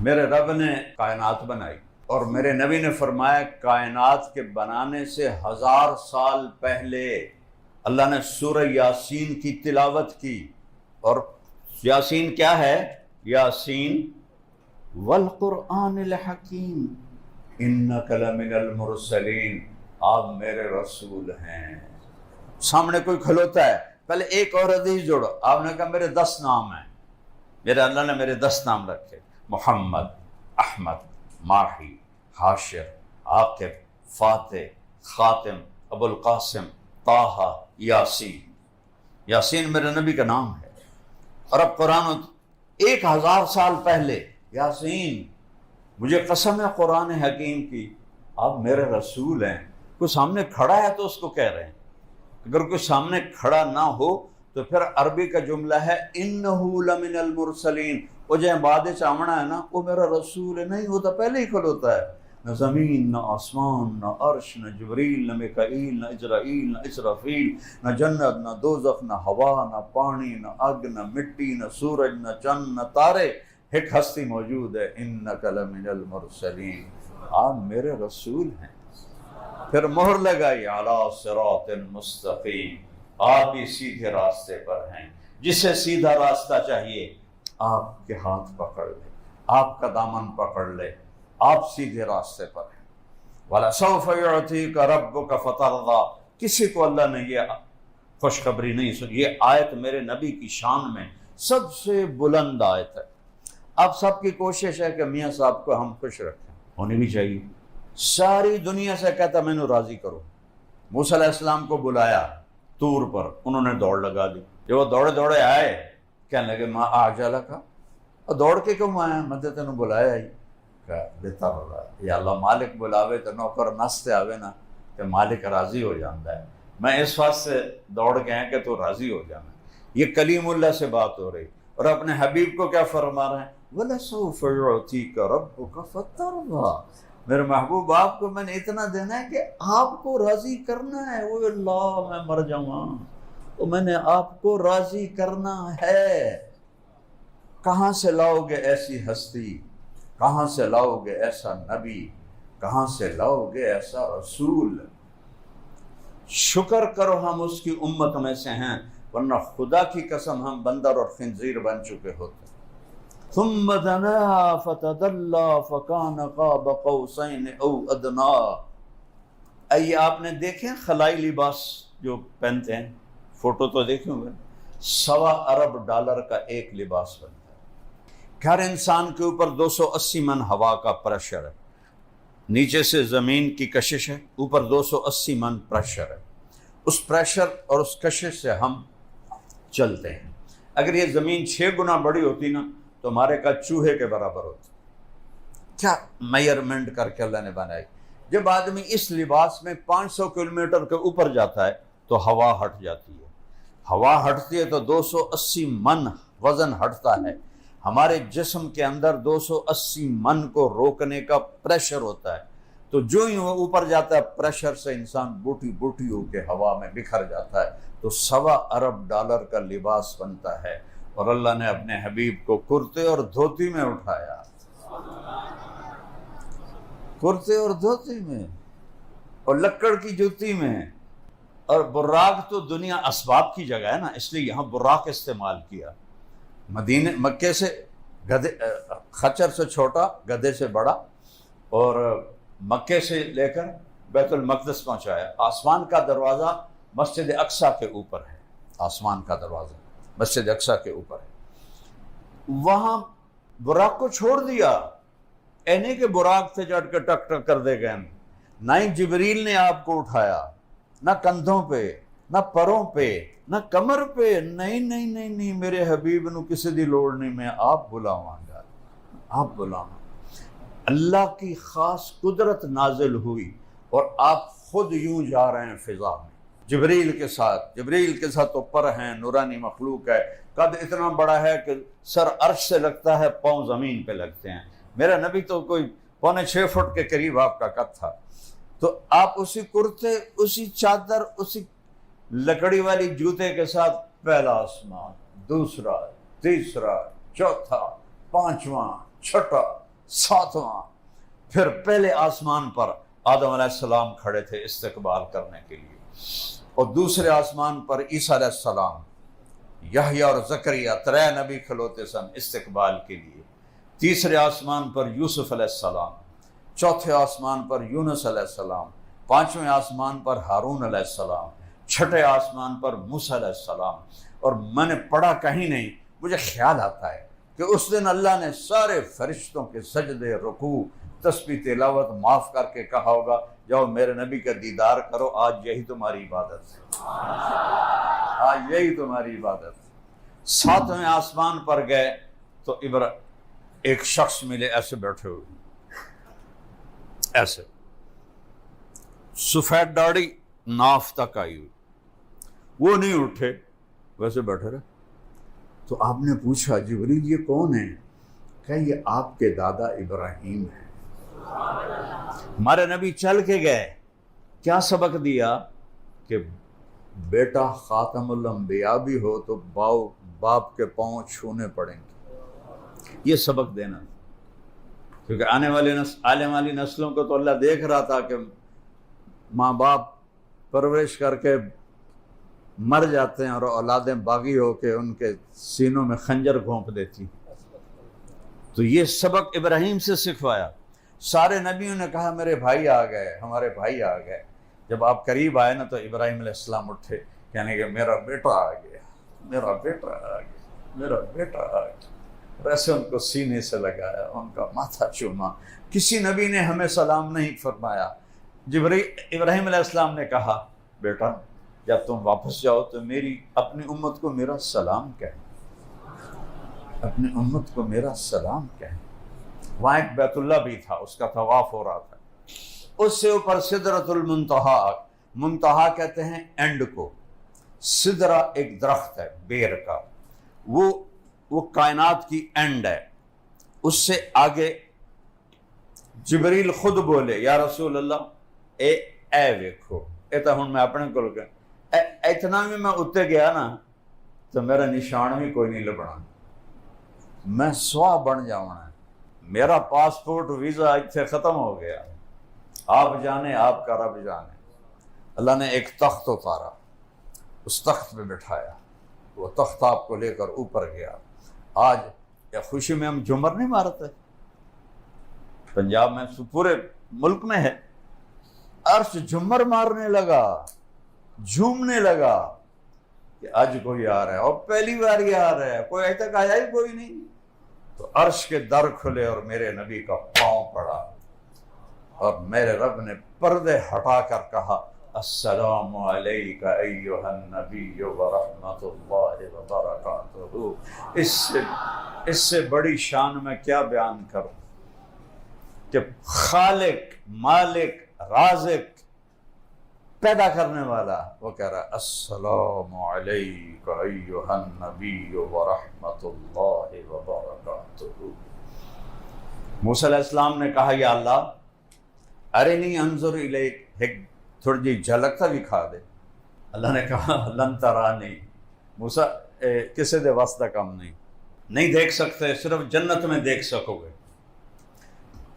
میرے رب نے کائنات بنائی اور میرے نبی نے فرمایا کائنات کے بنانے سے 1000 سال پہلے اللہ نے سورہ یاسین کی تلاوت کی. اور یاسین کیا ہے؟ یاسین والقرآن الحکیم انک لمن المرسلین، آپ میرے رسول ہیں. سامنے کوئی کھلوتا ہے، پہلے ایک اور حدیث جوڑو. آپ نے کہا میرے 10 نام ہیں، میرے اللہ نے میرے 10 نام رکھے: محمد، احمد، ماہی، حاشر، عاقب، فاتح، خاتم، ابو القاسم، طٰہٰ، یاسین. یاسین میرے نبی کا نام ہے. اور اب قرآن 1000 سال پہلے یاسین، مجھے قسم ہے قرآن حکیم کی، آپ میرے رسول ہیں. کوئی سامنے کھڑا ہے تو اس کو کہہ رہے ہیں. اگر کوئی سامنے کھڑا نہ ہو تو پھر عربی کا جملہ ہے انہو لمن المرسلین. وہ جو بعد چامنا ہے نا، وہ میرا رسول ہے. نہیں ہوتا، پہلے ہی کھلوتا ہے. نہ زمین، نہ آسمان، نہ عرش، نہ جبریل، نہ میکائیل، نہ اجرائیل، نہ اسرافیل، نہ جنت، نہ دوزخ، نہ ہوا، نہ پانی، نہ آگ، نہ مٹی، نہ سورج، نہ چند، نہ تارے. ایک ہستی موجود ہے، انک لمن المرسلین، آپ میرے رسول ہیں. پھر مہر لگائی علی صراط مستقیم، آپ بھی سیدھے راستے پر ہیں. جسے سیدھا راستہ چاہیے آپ کے ہاتھ پکڑ لے، آپ کا دامن پکڑ لے، آپ سیدھے راستے پر ہیں. وَلَسَوْفَ يُعْطِيكَ رَبُّكَ فَتَرْضَىٰ. کسی کو اللہ نے یہ خوشخبری نہیں سنی. یہ آیت میرے نبی کی شان میں سب سے بلند آیت ہے. اب سب کی کوشش ہے کہ میاں صاحب کو ہم خوش رکھیں، ہونی بھی چاہیے. ساری دنیا سے کہتا میں نے راضی کرو. موسیٰ علیہ السلام کو بلایا طور پر، انہوں نے دوڑ لگا دی. جب وہ دوڑے دوڑے آئے کہنے لگے ماں آجلک، اور دوڑ کے کیوں آیا؟ میں تو تینوں بلایا ہی. دیتا ہوگا یا اللہ مالک بلاوے تو نوکر نستے آوے نا کہ مالک راضی ہو جاتا ہے. میں اس واسطے دوڑ کے ہیں کہ تو راضی ہو جانا. یہ کلیم اللہ سے بات ہو رہی، اور اپنے حبیب کو کیا فرما رہے ہیں؟ وَلَسَوْفَ يُعْطِيكَ رَبُّكَ فَتَرْضَىٰ. میرے محبوب آپ کو میں نے اتنا دینا ہے کہ آپ کو راضی کرنا ہے. وہ اللہ میں مر جاؤں تو میں نے آپ کو راضی کرنا ہے. کہاں سے لاؤ گے ایسی ہستی؟ کہاں سے لاؤ گے ایسا نبی؟ کہاں سے لاؤ گے ایسا رسول؟ شکر کرو ہم اس کی امت میں سے ہیں، ورنہ خدا کی قسم ہم بندر اور خنزیر بن چکے ہوتے. ثم دنا فتدلى فكان قاب قوسين او ادنى. آئیے آپ نے دیکھیں خلائی لباس جو پہنتے ہیں، فوٹو تو دیکھیں گے، $1.25 ارب کا ایک لباس بنتا ہے. ہر انسان کے اوپر 280 من ہوا کا پریشر ہے. نیچے سے زمین کی کشش ہے، اوپر 280 من پریشر ہے. اس پریشر اور اس کشش سے ہم چلتے ہیں. اگر یہ زمین 6 گنا بڑی ہوتی نا تو ہمارے کا چوہے کے برابر ہوتی. کیا میئرمنٹ کر کے اللہ نے بنائی. جب آدمی اس لباس میں 500 کلومیٹر کے اوپر جاتا ہے تو ہوا ہٹ جاتی ہے. ہوا ہٹتی ہے تو 280 من وزن ہٹتا ہے. ہمارے جسم کے اندر 280 من کو روکنے کا پریشر ہوتا ہے. تو جو ہی وہ اوپر جاتا ہے پریشر سے انسان بوٹی بوٹی ہو کے ہوا میں بکھر جاتا ہے. تو $1.25 ارب کا لباس بنتا ہے. اور اللہ نے اپنے حبیب کو کرتے اور دھوتی میں اٹھایا. کرتے اور دھوتی میں، اور لکڑ کی جوتی میں. اور براق تو دنیا اسباب کی جگہ ہے نا، اس لیے یہاں براق استعمال کیا. مدینے مکے سے گدھے، خچر سے چھوٹا، گدھے سے بڑا، اور مکے سے لے کر بیت المقدس پہنچایا. آسمان کا دروازہ مسجد اقصیٰ کے اوپر ہے. آسمان کا دروازہ مسجد اقصیٰ کے اوپر ہے. وہاں براق کو چھوڑ دیا. اینے کے براق سے چڑھ کے ٹک ٹک کر دے گئے. نہ ہی جبریل نے آپ کو اٹھایا، نہ کندھوں پہ، نہ پروں پہ، نہ کمر پہ. نہیں میرے حبیب نو کسی دی لوڑ نہیں، میں آپ بلاواں گا، آپ بلاواں. اللہ کی خاص قدرت نازل ہوئی اور آپ خود یوں جا رہے ہیں فضا میں جبریل کے ساتھ تو پر ہیں، نورانی مخلوق ہے. قد اتنا بڑا ہے کہ سر عرش سے لگتا ہے، پاؤں زمین پہ لگتے ہیں. میرا نبی تو کوئی 6.25 فٹ کے قریب آپ کا قد تھا. تو آپ اسی کرتے، اسی چادر، اسی لکڑی والی جوتے کے ساتھ پہلا آسمان، دوسرا، تیسرا، چوتھا، پانچواں، چھٹا. ساتواں، پھر پہلے آسمان پر آدم علیہ السلام کھڑے تھے استقبال کرنے کے لیے، اور دوسرے آسمان پر عیسیٰ علیہ السلام، یحییٰ اور زکریا ترے نبی کھلوتے سن استقبال کے لیے، تیسرے آسمان پر یوسف علیہ السلام، چوتھے آسمان پر یونس علیہ السلام، پانچویں آسمان پر ہارون علیہ السلام، چھٹے آسمان پر موسیٰ علیہ السلام۔ اور میں نے پڑھا کہیں نہیں، مجھے خیال آتا ہے کہ اس دن اللہ نے سارے فرشتوں کے سجدے، رکوع، تسبیح، تلاوت معاف کر کے کہا ہوگا جاؤ میرے نبی کا دیدار کرو، آج یہی تمہاری عبادت ہے، آج یہی تمہاری عبادت ہے۔ ساتویں آسمان پر گئے تو ایک شخص ملے ایسے بیٹھے ہوئے، ایسے سفید داڑھی ناف تک آئی ہوئی، وہ نہیں اٹھے، ویسے بیٹھے رہے۔ تو آپ نے پوچھا جبریل یہ کون ہے؟ کہ یہ آپ کے دادا ابراہیم ہیں۔ ہمارے نبی چل کے گئے، کیا سبق دیا کہ بیٹا خاتم الانبیاء بھی ہو تو باپ کے پاؤں چھونے پڑیں گے، یہ سبق دینا، کیونکہ آنے والی نسلوں کو تو اللہ دیکھ رہا تھا کہ ماں باپ پرورش کر کے مر جاتے ہیں اور اولادیں باغی ہو کے ان کے سینوں میں خنجر گھونپ دیتی، تو یہ سبق ابراہیم سے سکھوایا۔ سارے نبیوں نے کہا میرے بھائی آ گئے، ہمارے بھائی آ گئے۔ جب آپ قریب آئے نا تو ابراہیم علیہ السلام اٹھے، کہنے کہ میرا بیٹا آ گیا، میرا بیٹا آ گیا، میرا بیٹا آ گیا۔ ویسے ان کو سینے سے لگایا، ان کا ماتھا چوما۔ کسی نبی نے ہمیں سلام نہیں فرمایا۔ ابراہیم علیہ السلام نے کہا بیٹا جب تم واپس جاؤ تو اپنی امت کو میرا سلام کہے، اپنی امت کو میرا سلام کہے۔ وہاں ایک بیت اللہ بھی تھا، اس کا طواف ہو رہا تھا، اس سے اوپر سدرۃ المنتہا، منتہا کہتے ہیں اینڈ کو، سدرہ ایک درخت ہے بیر کا، وہ کائنات کی اینڈ ہے۔ اس سے آگے جبریل خود بولے یا رسول اللہ اے ویکھو، اے تو ہن میں اپنے کول کہ اتنا بھی میں اتنے گیا نا تو میرا نشان بھی کوئی نہیں لبنا، میں سوا بن جاؤنا ہے، میرا پاسپورٹ ویزا اتنے ختم ہو گیا، آپ جانے آپ کا رب جانے۔ اللہ نے ایک تخت اتارا، اس تخت پہ بٹھایا، وہ تخت آپ کو لے کر اوپر گیا۔ آج یا خوشی میں ہم جھومر نہیں مارتے، پنجاب میں پورے ملک میں ہے، عرش جھومر مارنے لگا، جھومنے لگا کہ آج کوئی آ رہا ہے، اور پہلی بار یہ آ رہا ہے، کوئی اج تک آیا ہی کوئی نہیں۔ تو عرش کے در کھلے اور میرے نبی کا پاؤں پڑا، اور میرے رب نے پردے ہٹا کر کہا السلام علیک ایھا النبی ورحمۃ اللہ وبرکاتہ۔ اس سے بڑی شان میں کیا بیان کروں کہ خالق، مالک، رازق، پیدا کرنے والا وہ کہہ رہا ہے السلام علیک ایھا النبی ورحمۃ اللہ وبرکاتہ۔ موسیٰ علیہ السلام نے کہا یا اللہ ارنی انظر الیک، ایک تھوڑی جی جھلک تھا دکھا دے۔ اللہ نے کہا لن ترانی، موسیٰ کسی دے واسطہ کم نہیں دیکھ سکتے، صرف جنت میں دیکھ سکو گے۔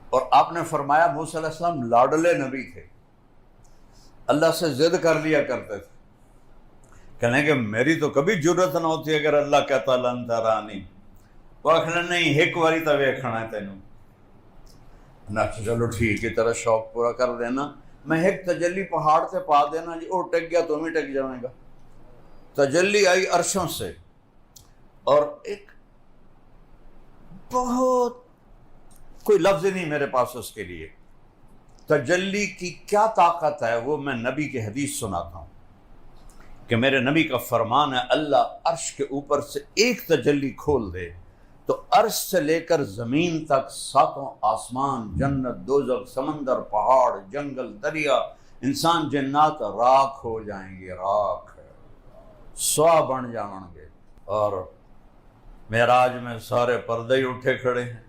اور آپ نے فرمایا موسیٰ علیہ السلام لاڈلے نبی تھے، اللہ سے ضد کر لیا کرتے تھے، کہنے کہ میری تو کبھی جرت نہ ہوتی اگر اللہ کہتا لن ترانی، وہ آخنا نہیں ایک باری تو ویکھنا ہے تینوں نہ، چلو ٹھیک ہے تیرا شوق پورا کر دینا، میں ایک تجلی پہاڑ سے پا دینا جی، وہ ٹک گیا تم ہی ٹک جائے گا۔ تجلی آئی عرشوں سے، اور ایک بہت کوئی لفظ نہیں میرے پاس اس کے لیے، تجلی کی کیا طاقت ہے وہ میں نبی کی حدیث سناتا ہوں کہ میرے نبی کا فرمان ہے اللہ عرش کے اوپر سے ایک تجلی کھول دے تو عرش سے لے کر زمین تک ساتوں آسمان، جنت، دوزخ، سمندر، پہاڑ، جنگل، دریا، انسان، جنات راکھ ہو جائیں گے، راکھ سوا بن جائیں گے۔ اور معراج میں سارے پردے ہی اٹھے کھڑے ہیں،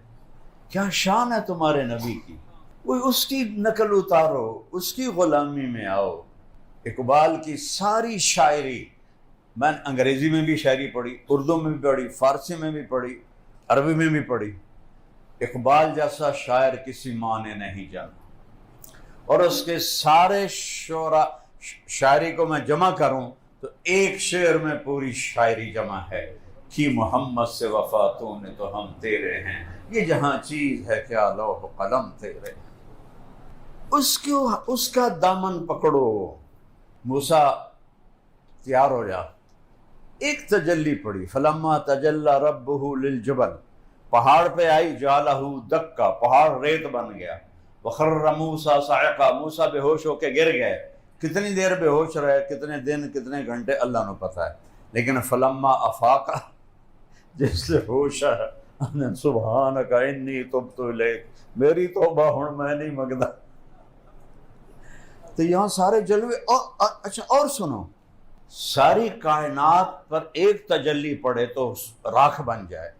کیا شان ہے تمہارے نبی کی، کوئی اس کی نقل اتارو، اس کی غلامی میں آؤ۔ اقبال کی ساری شاعری میں انگریزی میں بھی شاعری پڑھی، اردو میں بھی پڑھی، فارسی میں بھی پڑھی، عربی میں بھی پڑھی، اقبال جیسا شاعر کسی ماں نے نہیں جانا، اور اس کے سارے شاعری کو میں جمع کروں تو ایک شعر میں پوری شاعری جمع ہے کہ محمد سے وفاتوں نے تو ہم تیرے ہیں، یہ جہاں چیز ہے کیا لوح قلم تیرے، اس کا دامن پکڑو۔ موسیٰ تیار ہو جا، ایک تجلی پڑی، فلما تجلی ربہ للجبل، پہاڑ پہ آئی، جعلہ دکا، پہاڑ ریت بن گیا، وخر موسیٰ صعقا، موسیٰ بے ہوش ہو کے گر گئے۔ کتنی دیر بے ہوش رہے، کتنے دن کتنے گھنٹے اللہ نے پتہ ہے، لیکن فلما افاقا، جس سے ہوش ہے، سبحانک انی تبت الیک، میری توبہ ہن میں نہیں منگدا۔ تو یہاں سارے جلوے اچھا اور سنو، ساری کائنات پر ایک تجلی پڑے تو راکھ بن جائے،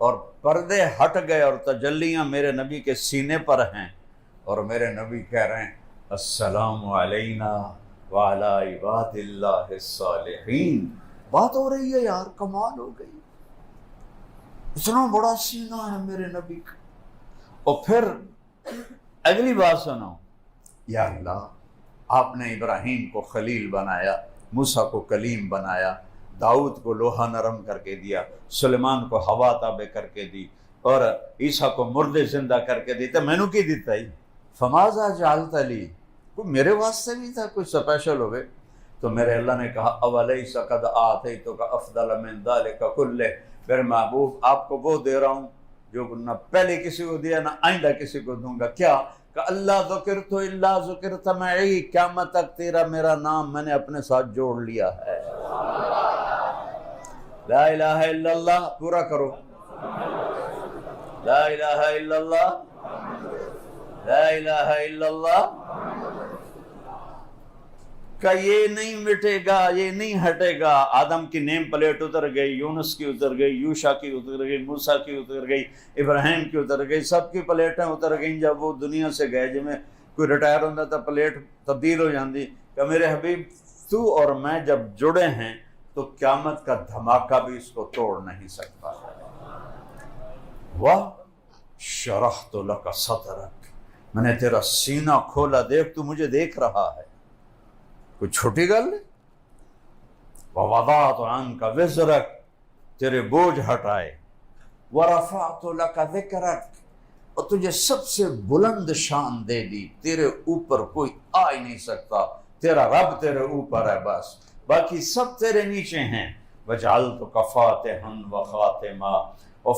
اور پردے ہٹ گئے اور تجلیاں میرے نبی کے سینے پر ہیں، اور میرے نبی کہہ رہے ہیں السلام علینا وعلی عباد اللہ الصالحین۔ بات ہو رہی ہے یار، کمال ہو گئی، اتنا بڑا سینہ ہے میرے نبی کا۔ اور پھر اگلی بات سنو، یا اللہ آپ نے ابراہیم کو خلیل بنایا، موسیٰ کو کلیم بنایا، داؤد کو لوہا نرم کر کے دیا، سلیمان کو ہوا تابع کر کے دی، اور عیسیٰ کو مردے زندہ کر کے دی، تو میں نے کی دیتا ہی فماذا جعلت لی، کوئی میرے واسطے بھی تھا کوئی اسپیشل ہوئے؟ تو میرے اللہ نے کہا اولیس قد آتیتک افضل من ذلک کلہ، میرے محبوب آپ کو وہ دے رہا ہوں جو نہ پہلے کسی کو دیا نہ آئندہ کسی کو دوں گا۔ کیا کہ اللہ ذکرت الا ذکرت معی، قیامت تک تیرا میرا نام میں نے اپنے ساتھ جوڑ لیا ہے۔ لا الہ الا اللہ پورا کرو، لا الہ الا اللہ، لا الہ الا اللہ کا یہ نہیں مٹے گا، یہ نہیں ہٹے گا۔ آدم کی نیم پلیٹ اتر گئی، یونس کی اتر گئی، یوشا کی اتر گئی، موسیٰ کی اتر گئی، ابراہیم کی اتر گئی، سب کی پلیٹیں اتر گئیں جب وہ دنیا سے گئے۔ جب میں کوئی ریٹائر ہوتا تھا پلیٹ تبدیل ہو جاتی کہ میرے حبیب تو اور میں جب جڑے ہیں تو قیامت کا دھماکہ بھی اس کو توڑ نہیں سکتا۔ واہ شرحت لک صدرک، میں نے تیرا سینہ کھولا، دیکھ تو مجھے دیکھ رہا ہے، کوئی چھوٹی گل نہیں۔ ووضعت عنک وزرک، تیرے بوجھ ہٹائے، ورفعت لک ذکرک، اور تجھے سب سے بلند شان دے دی، تیرے اوپر کوئی آ ہی نہیں سکتا، تیرا رب تیرے اوپر ہے، بس باقی سب تیرے نیچے ہیں۔ وجعلتک فاتحا وخاتما، اور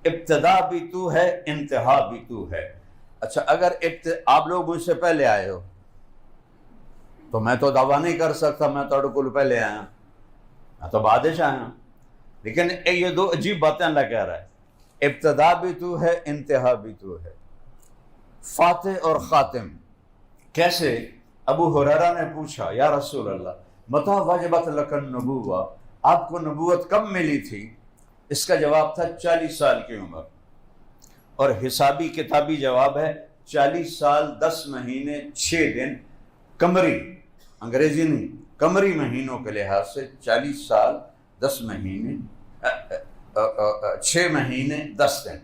ابتدا بھی تو ہے، انتہا بھی تو ہے۔ اچھا اگر آپ لوگ مجھ سے پہلے آئے ہو تو میں تو دعویٰ نہیں کر سکتا میں تو کو پہلے آیا، میں تو بعد سے آیا، لیکن یہ دو عجیب باتیں اللہ کہہ رہا ہے، ابتدا بھی تو ہے، انتہا بھی تو ہے، فاتح اور خاتم۔ کیسے؟ ابو ہریرہ نے پوچھا یا رسول اللہ متى وجبت لک النبوہ، آپ کو نبوت کب ملی تھی؟ اس کا جواب تھا 40 سال کی عمر، اور حسابی کتابی جواب ہے 40 سال 10 مہینے 6 دن قمری، انگریزی نہیں، قمری مہینوں کے لحاظ سے 40 سال 10 مہینے 6 مہینے 10 دن۔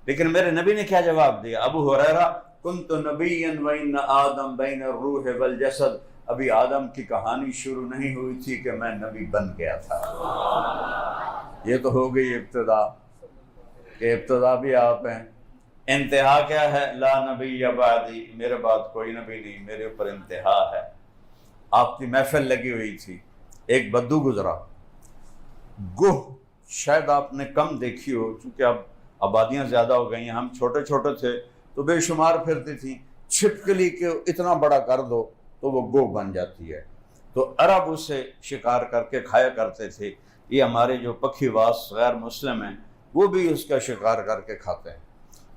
لیکن میرے نبی نے کیا جواب دیا؟ ابو ہریرہ کنت نبیا وان آدم بین الروح والجسد، ابھی آدم کی کہانی شروع نہیں ہوئی تھی کہ میں نبی بن گیا تھا۔ یہ تو ہو گئی ابتدا، کہ ابتدا بھی آپ ہیں، انتہا کیا ہے؟ لا نبی بعدی، میرے بعد کوئی نبی نہیں، میرے اوپر انتہا ہے۔ آپ کی محفل لگی ہوئی تھی، ایک بدو گزرا، گوہ شاید آپ نے کم دیکھی ہو، چونکہ اب آبادیاں زیادہ ہو گئی ہیں، ہم چھوٹے چھوٹے تھے تو بے شمار پھرتی تھیں، چھپکلی کے اتنا بڑا کر دو تو وہ گوہ بن جاتی ہے، تو عرب اسے شکار کر کے کھایا کرتے تھے۔ یہ ہمارے جو پکھی واس غیر مسلم ہیں وہ بھی اس کا شکار کر کے کھاتے ہیں۔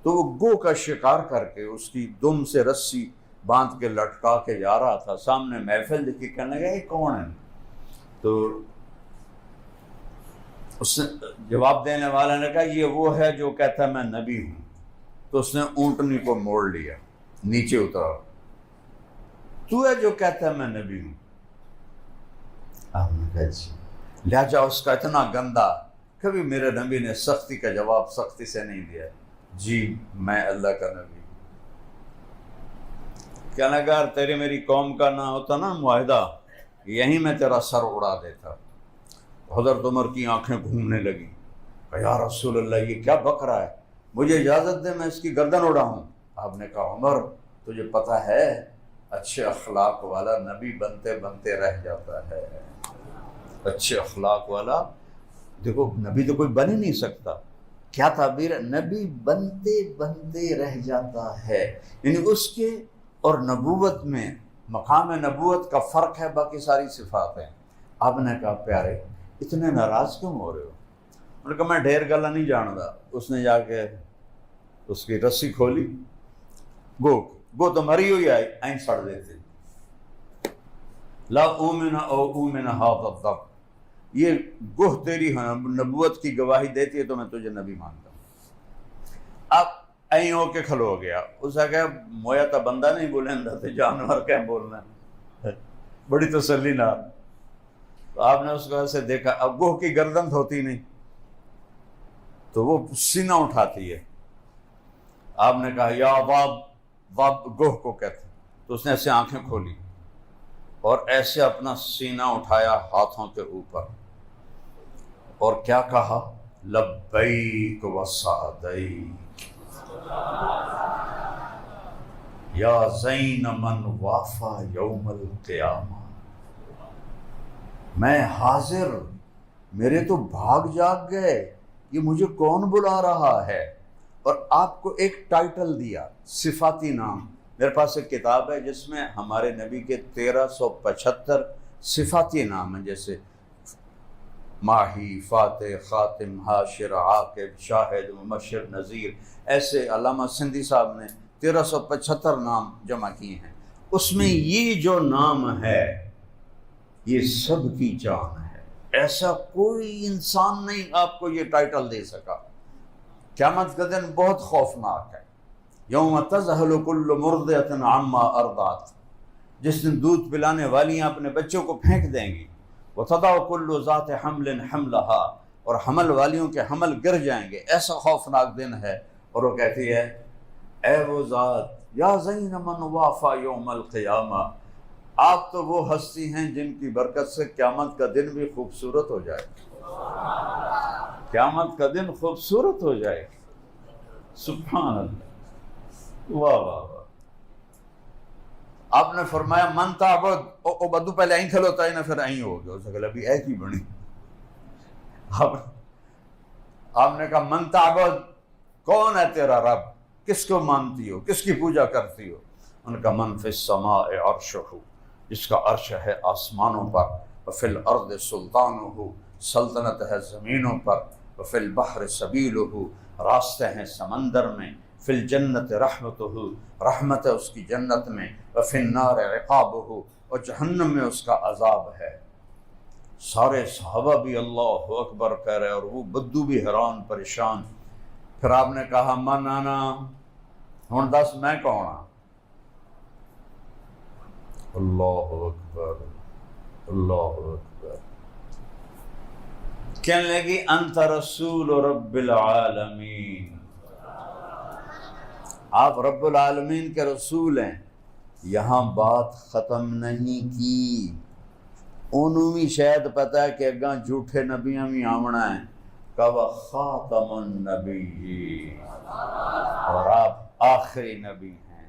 تو وہ گو کا شکار کر کے اس کی دم سے رسی باندھ کے لٹکا کے جا رہا تھا، سامنے محفل دیکھی، کہنے لگا یہ کون ہے؟ تو اس نے جواب دینے والا نے کہا یہ وہ ہے جو کہتا ہے میں نبی ہوں۔ تو اس نے اونٹنی کو موڑ لیا، نیچے اترا، تو ہے جو کہتا ہے میں نبی ہوں؟ آپ نے کہا جی۔ لہجہ اس کا اتنا گندا، کبھی میرے نبی نے سختی کا جواب سختی سے نہیں دیا، جی میں اللہ کا نبی۔ کہنے لگا تیری میری قوم کا نہ ہوتا نا معاہدہ، یہیں میں تیرا سر اڑا دیتا۔ حضرت عمر کی آنکھیں گھومنے لگیں، یا رسول اللہ یہ کیا بک رہا ہے، مجھے اجازت دے میں اس کی گردن اڑاؤں۔ آپ نے کہا عمر تجھے پتہ ہے اچھے اخلاق والا نبی بنتے بنتے رہ جاتا ہے۔ اچھے اخلاق والا، دیکھو نبی تو کوئی بن ہی نہیں سکتا، کیا تعبیر ہے، نبی بنتے بنتے رہ جاتا ہے، یعنی اس کے اور نبوت میں مقام نبوت کا فرق ہے، باقی ساری صفات ہیں۔ آپ نے کہا پیارے اتنے ناراض کیوں ہو رہے ہو؟ انہوں نے کہا میں ڈھیر گلا نہیں جانتا۔ اس نے جا کے اس کی رسی کھولی، گو تو مری ہوئی آئی این سڑ دیتے، لا اومن او اومن هذا الضب، یہ گوہ تیری نبوت کی گواہی دیتی ہے تو میں تجھے نبی مانتا ہوں۔ اب این ہو کے کھلو ہو گیا، اس نے کہا مویا تا بندہ نہیں بولیں تھے، جانور کیا بولنا ہے، بڑی تسلی نہ۔ تو آپ نے اس کو ایسے دیکھا، اب گوہ کی گردن ہوتی نہیں تو وہ سینہ اٹھاتی ہے۔ آپ نے کہا یا باب گوہ کو کہتے، تو اس نے ایسے آنکھیں کھولی اور ایسے اپنا سینہ اٹھایا ہاتھوں کے اوپر اور کیا کہا، لبیک و سعدیک یا زین من وافا یوم القیامہ، میں حاضر، میرے تو بھاگ جاگ گئے، یہ مجھے کون بلا رہا ہے؟ اور آپ کو ایک ٹائٹل دیا، صفاتی نام۔ میرے پاس ایک کتاب ہے جس میں ہمارے نبی کے 1375 صفاتی نام ہیں، جیسے ماہی، فاتح، خاتم، حاشر، عاقب، شاہد، مبشر، نذیر، ایسے علامہ سندھی صاحب نے 1375 نام جمع کیے ہیں۔ اس میں یہ جو نام ہے یہ سب کی جان ہے، ایسا کوئی انسان نہیں آپ کو یہ ٹائٹل دے سکا۔ قیامت کا دن بہت خوفناک ہے، یوم تذہل کل مرضعۃ عما ارضعت، جس دن دودھ پلانے والیاں اپنے بچوں کو پھینک دیں گی، وتضع کل ذات حمل حملها، اور حمل والیوں کے حمل گر جائیں گے، ایسا خوفناک دن ہے۔ اور وہ کہتی ہے اے وہ ذات یا زین من وافا یوم القیامہ، آپ تو وہ ہستی ہیں جن کی برکت سے قیامت کا دن بھی خوبصورت ہو جائے، قیامت کا دن خوبصورت ہو جائے۔ سبحان اللہ، واہ واہ واہ۔ آپ نے فرمایا من تعبد، او بدو پہلے این کھلوتا ہے نا، پھر این ہو گیا، اسے کہا ابھی ایک ہی بنی۔ آپ نے کہا من تعبد، کون ہے تیرا رب، کس کو مانتی ہو، کس کی پوجا کرتی ہو؟ ان کا من فی السماء عرشہ، جس کا عرش ہے آسمانوں پر، وفی الارض سلطانہ، سلطنت ہے زمینوں پر، وفی البحر سبیلہ، راستے ہیں سمندر میں، فی الجنت رحمتہ، رحمت ہے اس کی جنت میں، وفی النار عقابہ، اور جہنم میں اس کا عذاب ہے۔ سارے صحابہ بھی اللہ اکبر کہہ رہے اور وہ بدو بھی حیران پریشان۔ پھر آپ نے کہا من انا، ہن دس میں کون ہاں؟ اللہ اکبر، اللہ اکبر۔ کہنے لگی انت رسول رب العالمین، آپ رب العالمین کے رسول ہیں۔ یہاں بات ختم نہیں کی، انہوں بھی شاید پتہ ہے کہ اگاں جھوٹے نبیاں بھی آمنا ہیں، کہ خاتم النبی، اور آپ آخری نبی ہیں۔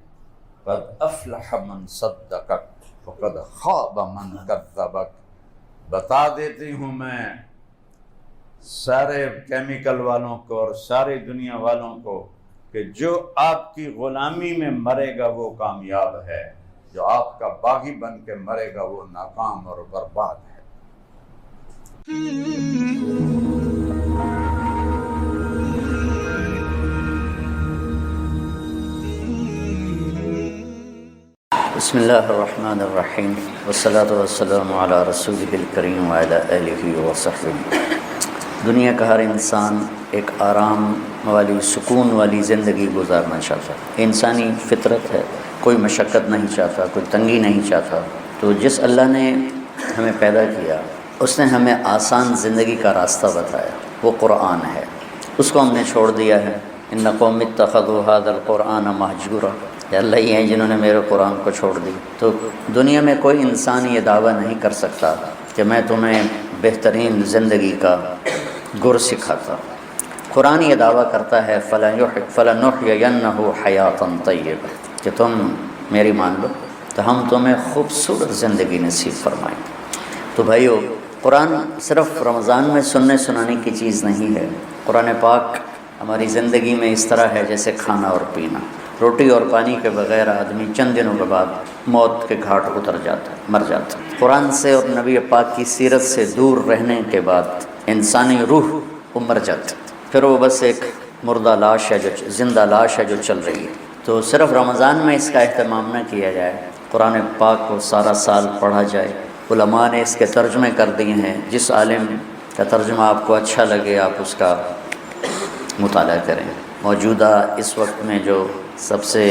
قد افلح من صدقک وقد خاب من کذبک۔ بتا دیتی ہوں میں سارے کیمیکل والوں کو اور ساری دنیا والوں کو کہ جو آپ کی غلامی میں مرے گا وہ کامیاب ہے، جو آپ کا باغی بن کے مرے گا وہ ناکام اور برباد ہے۔ بسم اللہ الرحمن الرحیم، والصلاة والسلام علی رسولہ الکریم وعلی آلہ وصحبہ۔ دنیا کا ہر انسان ایک آرام والی، سکون والی زندگی گزارنا چاہتا ہے، انسانی فطرت ہے، کوئی مشقت نہیں چاہتا، کوئی تنگی نہیں چاہتا۔ تو جس اللہ نے ہمیں پیدا کیا اس نے ہمیں آسان زندگی کا راستہ بتایا، وہ قرآن ہے، اس کو ہم نے چھوڑ دیا ہے ان قوم اتخذوا هذا القرآن مہجورا، کہ اللہ ہی ہیں جنہوں نے میرے قرآن کو چھوڑ دی۔ تو دنیا میں کوئی انسان یہ دعویٰ نہیں کر سکتا کہ میں تمہیں بہترین زندگی کا گر سکھاتا۔ قرآن یہ دعویٰ کرتا ہے فَلَنُحْيِيَنَّهُ حَيَاةً طَيِّبَةً، کہ تم میری مان لو تو ہم تمہیں خوبصورت زندگی نصیب فرمائیں۔ تو بھائیو، قرآن صرف رمضان میں سننے سنانے کی چیز نہیں ہے۔ قرآن پاک ہماری زندگی میں اس طرح ہے جیسے کھانا اور پینا۔ روٹی اور پانی کے بغیر آدمی چند دنوں کے بعد موت کے گھاٹ اتر جاتا ہے، مر جاتا ہے۔ قرآن سے اور نبی پاک کی سیرت سے دور رہنے کے بعد انسانی روح وہ مر جاتی ہے، پھر وہ بس ایک مردہ لاش ہے، جو زندہ لاش ہے جو چل رہی ہے۔ تو صرف رمضان میں اس کا اہتمام نہ کیا جائے، قرآن پاک کو سارا سال پڑھا جائے۔ علماء نے اس کے ترجمے کر دیے ہیں، جس عالم کا ترجمہ آپ کو اچھا لگے آپ اس کا مطالعہ کریں۔ موجودہ اس وقت میں جو سب سے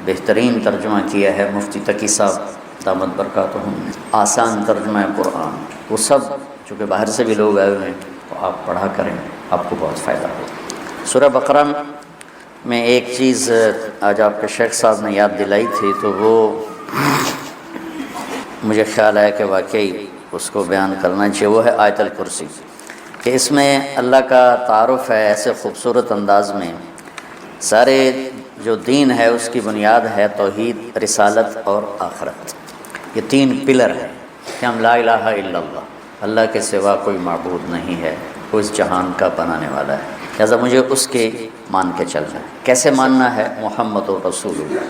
بہترین ترجمہ کیا ہے مفتی تقی صاحب دامت برکاتہم نے، آسان ترجمہ قرآن، وہ سب چونکہ باہر سے بھی لوگ آئے ہوئے ہیں تو آپ پڑھا کریں، آپ کو بہت فائدہ ہوگا۔ سورہ بقرہ میں ایک چیز آج آپ کے شیخ صاحب نے یاد دلائی تھی، تو وہ مجھے خیال آیا کہ واقعی اس کو بیان کرنا چاہیے، وہ ہے آیت الکرسی، کہ اس میں اللہ کا تعارف ہے ایسے خوبصورت انداز میں۔ سارے جو دین ہے اس کی بنیاد ہے توحید، رسالت اور آخرت، یہ تین پلر ہیں کہ ہم لا الہ الا اللہ کے سوا کوئی معبود نہیں ہے، وہ اس جہان کا بنانے والا ہے، لہٰذا مجھے اس کے مان کے چلنا ہے۔ کیسے ماننا ہے؟ محمد رسول اللہ،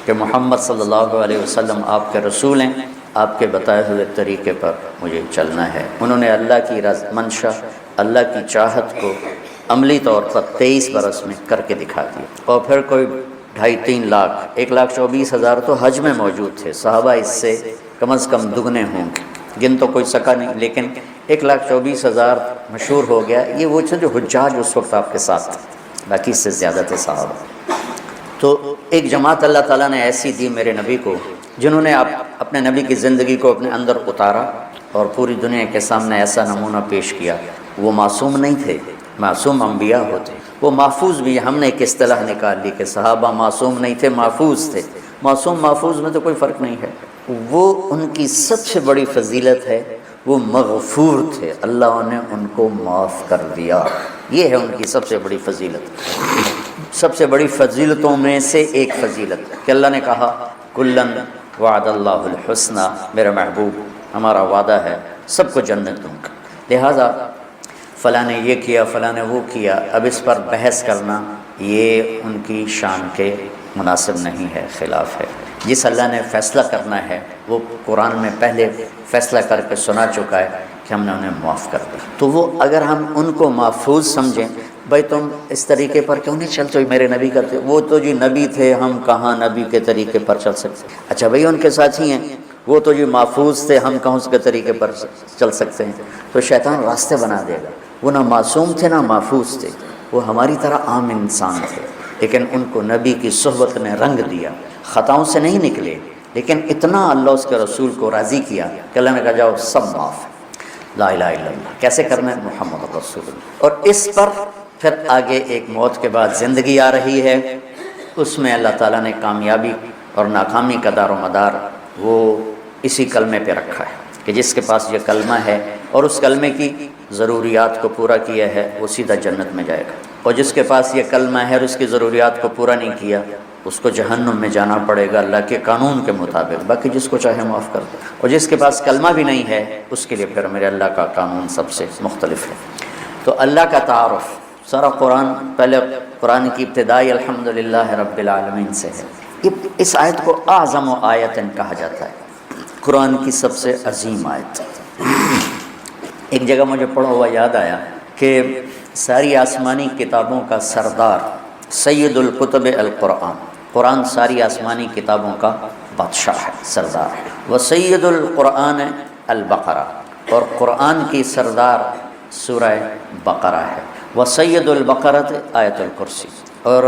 کہ محمد صلی اللہ علیہ وسلم آپ کے رسول ہیں، آپ کے بتائے ہوئے طریقے پر مجھے چلنا ہے۔ انہوں نے اللہ کی منشا، اللہ کی چاہت کو عملی طور پر 23 برس میں کر کے دکھا دیا، اور پھر کوئی 2.5-3 لاکھ 1,24,000 تو حج میں موجود تھے، صحابہ اس سے کم از کم دگنے ہوں گے، گن تو کوئی سکا نہیں، لیکن 1,24,000 مشہور ہو گیا۔ یہ وہ تھے جو حجاج اس وقت آپ کے ساتھ تھے، باقی اس سے زیادہ تھے صحابہ۔ تو ایک جماعت اللہ تعالیٰ نے ایسی دی میرے نبی کو، جنہوں نے اپنے نبی کی زندگی کو اپنے اندر اتارا اور پوری دنیا کے سامنے ایسا نمونہ پیش کیا۔ وہ معصوم نہیں تھے، معصوم انبیاء ہوتے، وہ محفوظ بھی۔ ہم نے ایک اصطلاح نکال لی کہ صحابہ معصوم نہیں تھے، محفوظ تھے۔ معصوم محفوظ میں تو کوئی فرق نہیں ہے۔ وہ ان کی سب سے بڑی فضیلت ہے، وہ مغفور تھے، اللہ نے ان کو معاف کر دیا، یہ ہے ان کی سب سے بڑی فضیلت۔ سب سے بڑی فضیلتوں میں سے ایک فضیلت کہ اللہ نے کہا کلن وعد اللہ الحسنہ، میرا محبوب ہمارا وعدہ ہے سب کو جنت دوں گا، لہٰذا فلاں نے یہ کیا فلاں نے وہ کیا، اب اس پر بحث کرنا یہ ان کی شان کے مناسب نہیں ہے، خلاف ہے۔ جس اللہ نے فیصلہ کرنا ہے وہ قرآن میں پہلے فیصلہ کر کے سنا چکا ہے کہ ہم نے انہیں معاف کر دیا۔ تو وہ اگر ہم ان کو محفوظ سمجھیں، بھائی تم اس طریقے پر کیوں نہیں چلتے، میرے نبی کرتے، وہ تو جی نبی تھے، ہم کہاں نبی کے طریقے پر چل سکتے؟ اچھا بھائی ان کے ساتھی ہیں، وہ تو جی محفوظ تھے، ہم کہاں اس کے طریقے پر چل سکتے ہیں؟ تو شیطان راستے بنا دے گا۔ وہ نہ معصوم تھے نہ محفوظ تھے، وہ ہماری طرح عام انسان تھے، لیکن ان کو نبی کی صحبت نے رنگ دیا، خطاؤں سے نہیں نکلے، لیکن اتنا اللہ اس کے رسول کو راضی کیا کہ اللہ نے کہا جاؤ سب معاف، لا الہ الا اللہ۔ کیسے کرنا ہے؟ محمد رسول اللہ۔ اور اس پر پھر آگے ایک موت کے بعد زندگی آ رہی ہے، اس میں اللہ تعالیٰ نے کامیابی اور ناکامی کا دار و مدار وہ اسی کلمے پہ رکھا ہے کہ جس کے پاس یہ کلمہ ہے اور اس کلمے کی ضروریات کو پورا کیا ہے وہ سیدھا جنت میں جائے گا، اور جس کے پاس یہ کلمہ ہے اور اس کی ضروریات کو پورا نہیں کیا اس کو جہنم میں جانا پڑے گا اللہ کے قانون کے مطابق، باقی جس کو چاہے معاف کر دے۔ اور جس کے پاس کلمہ بھی نہیں ہے اس کے لیے پھر میرے اللہ کا قانون سب سے مختلف ہے۔ تو اللہ کا تعارف سارا قرآن، پہلے قرآن کی ابتدائی الحمدللہ رب العالمین سے ہے۔ اس آیت کو اعظم آیت کہا جاتا ہے، قرآن کی سب سے عظیم آیت۔ ایک جگہ مجھے پڑھا ہوا یاد آیا کہ ساری آسمانی کتابوں کا سردار سید القتب القرآن، قرآن ساری آسمانی کتابوں کا بادشاہ ہے، سردار ہے۔ وہ سید القرآن البقرہ، اور قرآن کی سردار سورہ بقرہ ہے۔ وہ سید البقرۃ آیت الکرسی، اور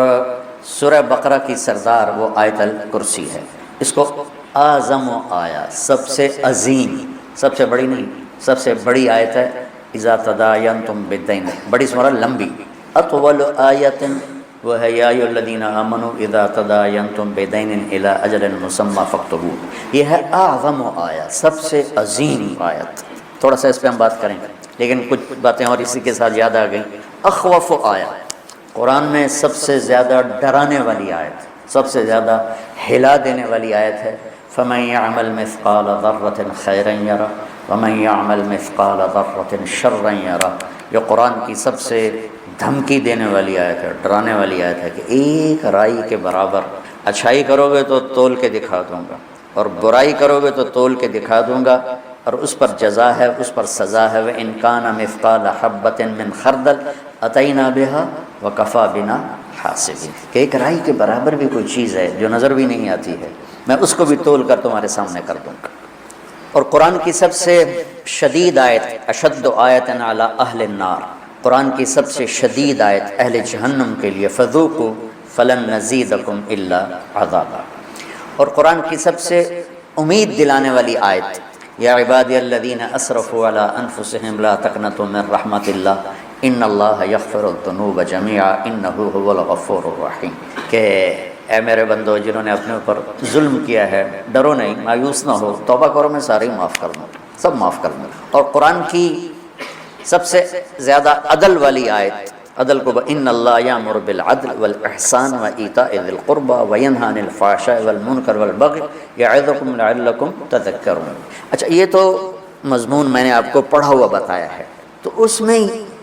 سورہ بقرہ کی سردار وہ آیت الکرسی ہے۔ اس کو اعظم آیا، سب سے عظیم، سب سے بڑی نہیں، سب سے بڑی آیت ہے۔ اذا تداینتم بالدین، بڑی سورہ لمبی، اطول آیت وہ ہے یا ایھا الذین آمنوا اذا تداینتم بدین الی اجل مسمی فاکتبوہ۔ یہ ہے اعظم آیت، سب سے عظیم آیت۔ تھوڑا سا اس پہ ہم بات کریں گے، لیکن کچھ باتیں اور اسی کے ساتھ یاد آ گئیں۔ اخوف آیت، قرآن میں سب سے زیادہ ڈرانے والی آیت، سب سے زیادہ ہلا دینے والی آیت ہے فَمَن يَعْمَلْ مِثْقَالَ ذَرَّةٍ خَيْرًا يَرَهُ وَمَن يَعْمَلْ مِثْقَالَ ذَرَّةٍ شَرًّا يَرَهُ۔ یہ قرآن کی سب سے دھمکی دینے والی آیت ہے، ڈرانے والی آیت ہے کہ ایک رائی کے برابر اچھائی کرو گے تو تول کے دکھا دوں گا، اور برائی کرو گے تو تول کے دکھا دوں گا، اور اس پر جزا ہے، اس پر سزا ہے۔ وَإِن كَانَ مِثْقَالَ حَبَّةٍ مِّنْ خَرْدَلٍ أَتَيْنَا بِهَا وَكَفَىٰ بِنَا حَاسِبِينَ۔ کہ ایک رائی کے برابر بھی کوئی چیز ہے جو نظر بھی نہیں آتی ہے، میں اس کو بھی تول کر تمہارے سامنے کر دوں گا۔ اور قرآن کی سب سے شدید آیت، اشد آیت علی اہل النار، قرآن کی سب سے شدید آیت اہل جہنم کے لیے فذوقوا فلن نزیدکم الا عذابا۔ اور قرآن کی سب سے امید دلانے والی آیت یا عبادی الذین اسرفوا علی انفسہم لا تقنطوا من رحمت اللہ ان اللہ یغفر الذنوب جميعا انہ هو الغفور الرحیم، کہ اے میرے بندو جنہوں نے اپنے اوپر ظلم کیا ہے، ڈرو نہیں، مایوس نہ ہو، توبہ کرو، میں سارے ہی معاف کر دوں، سب معاف کر دوں۔ اور قرآن کی سب سے زیادہ عدل والی آیت، عدل کو ان اللہ یامر بالعدل والاحسان وایتاء ذی القربى وینہی عن الفحشاء والمنکر والبغی یعظکم لعلکم تذکرون۔ اچھا، یہ تو مضمون میں نے آپ کو پڑھا ہوا بتایا ہے، تو اس میں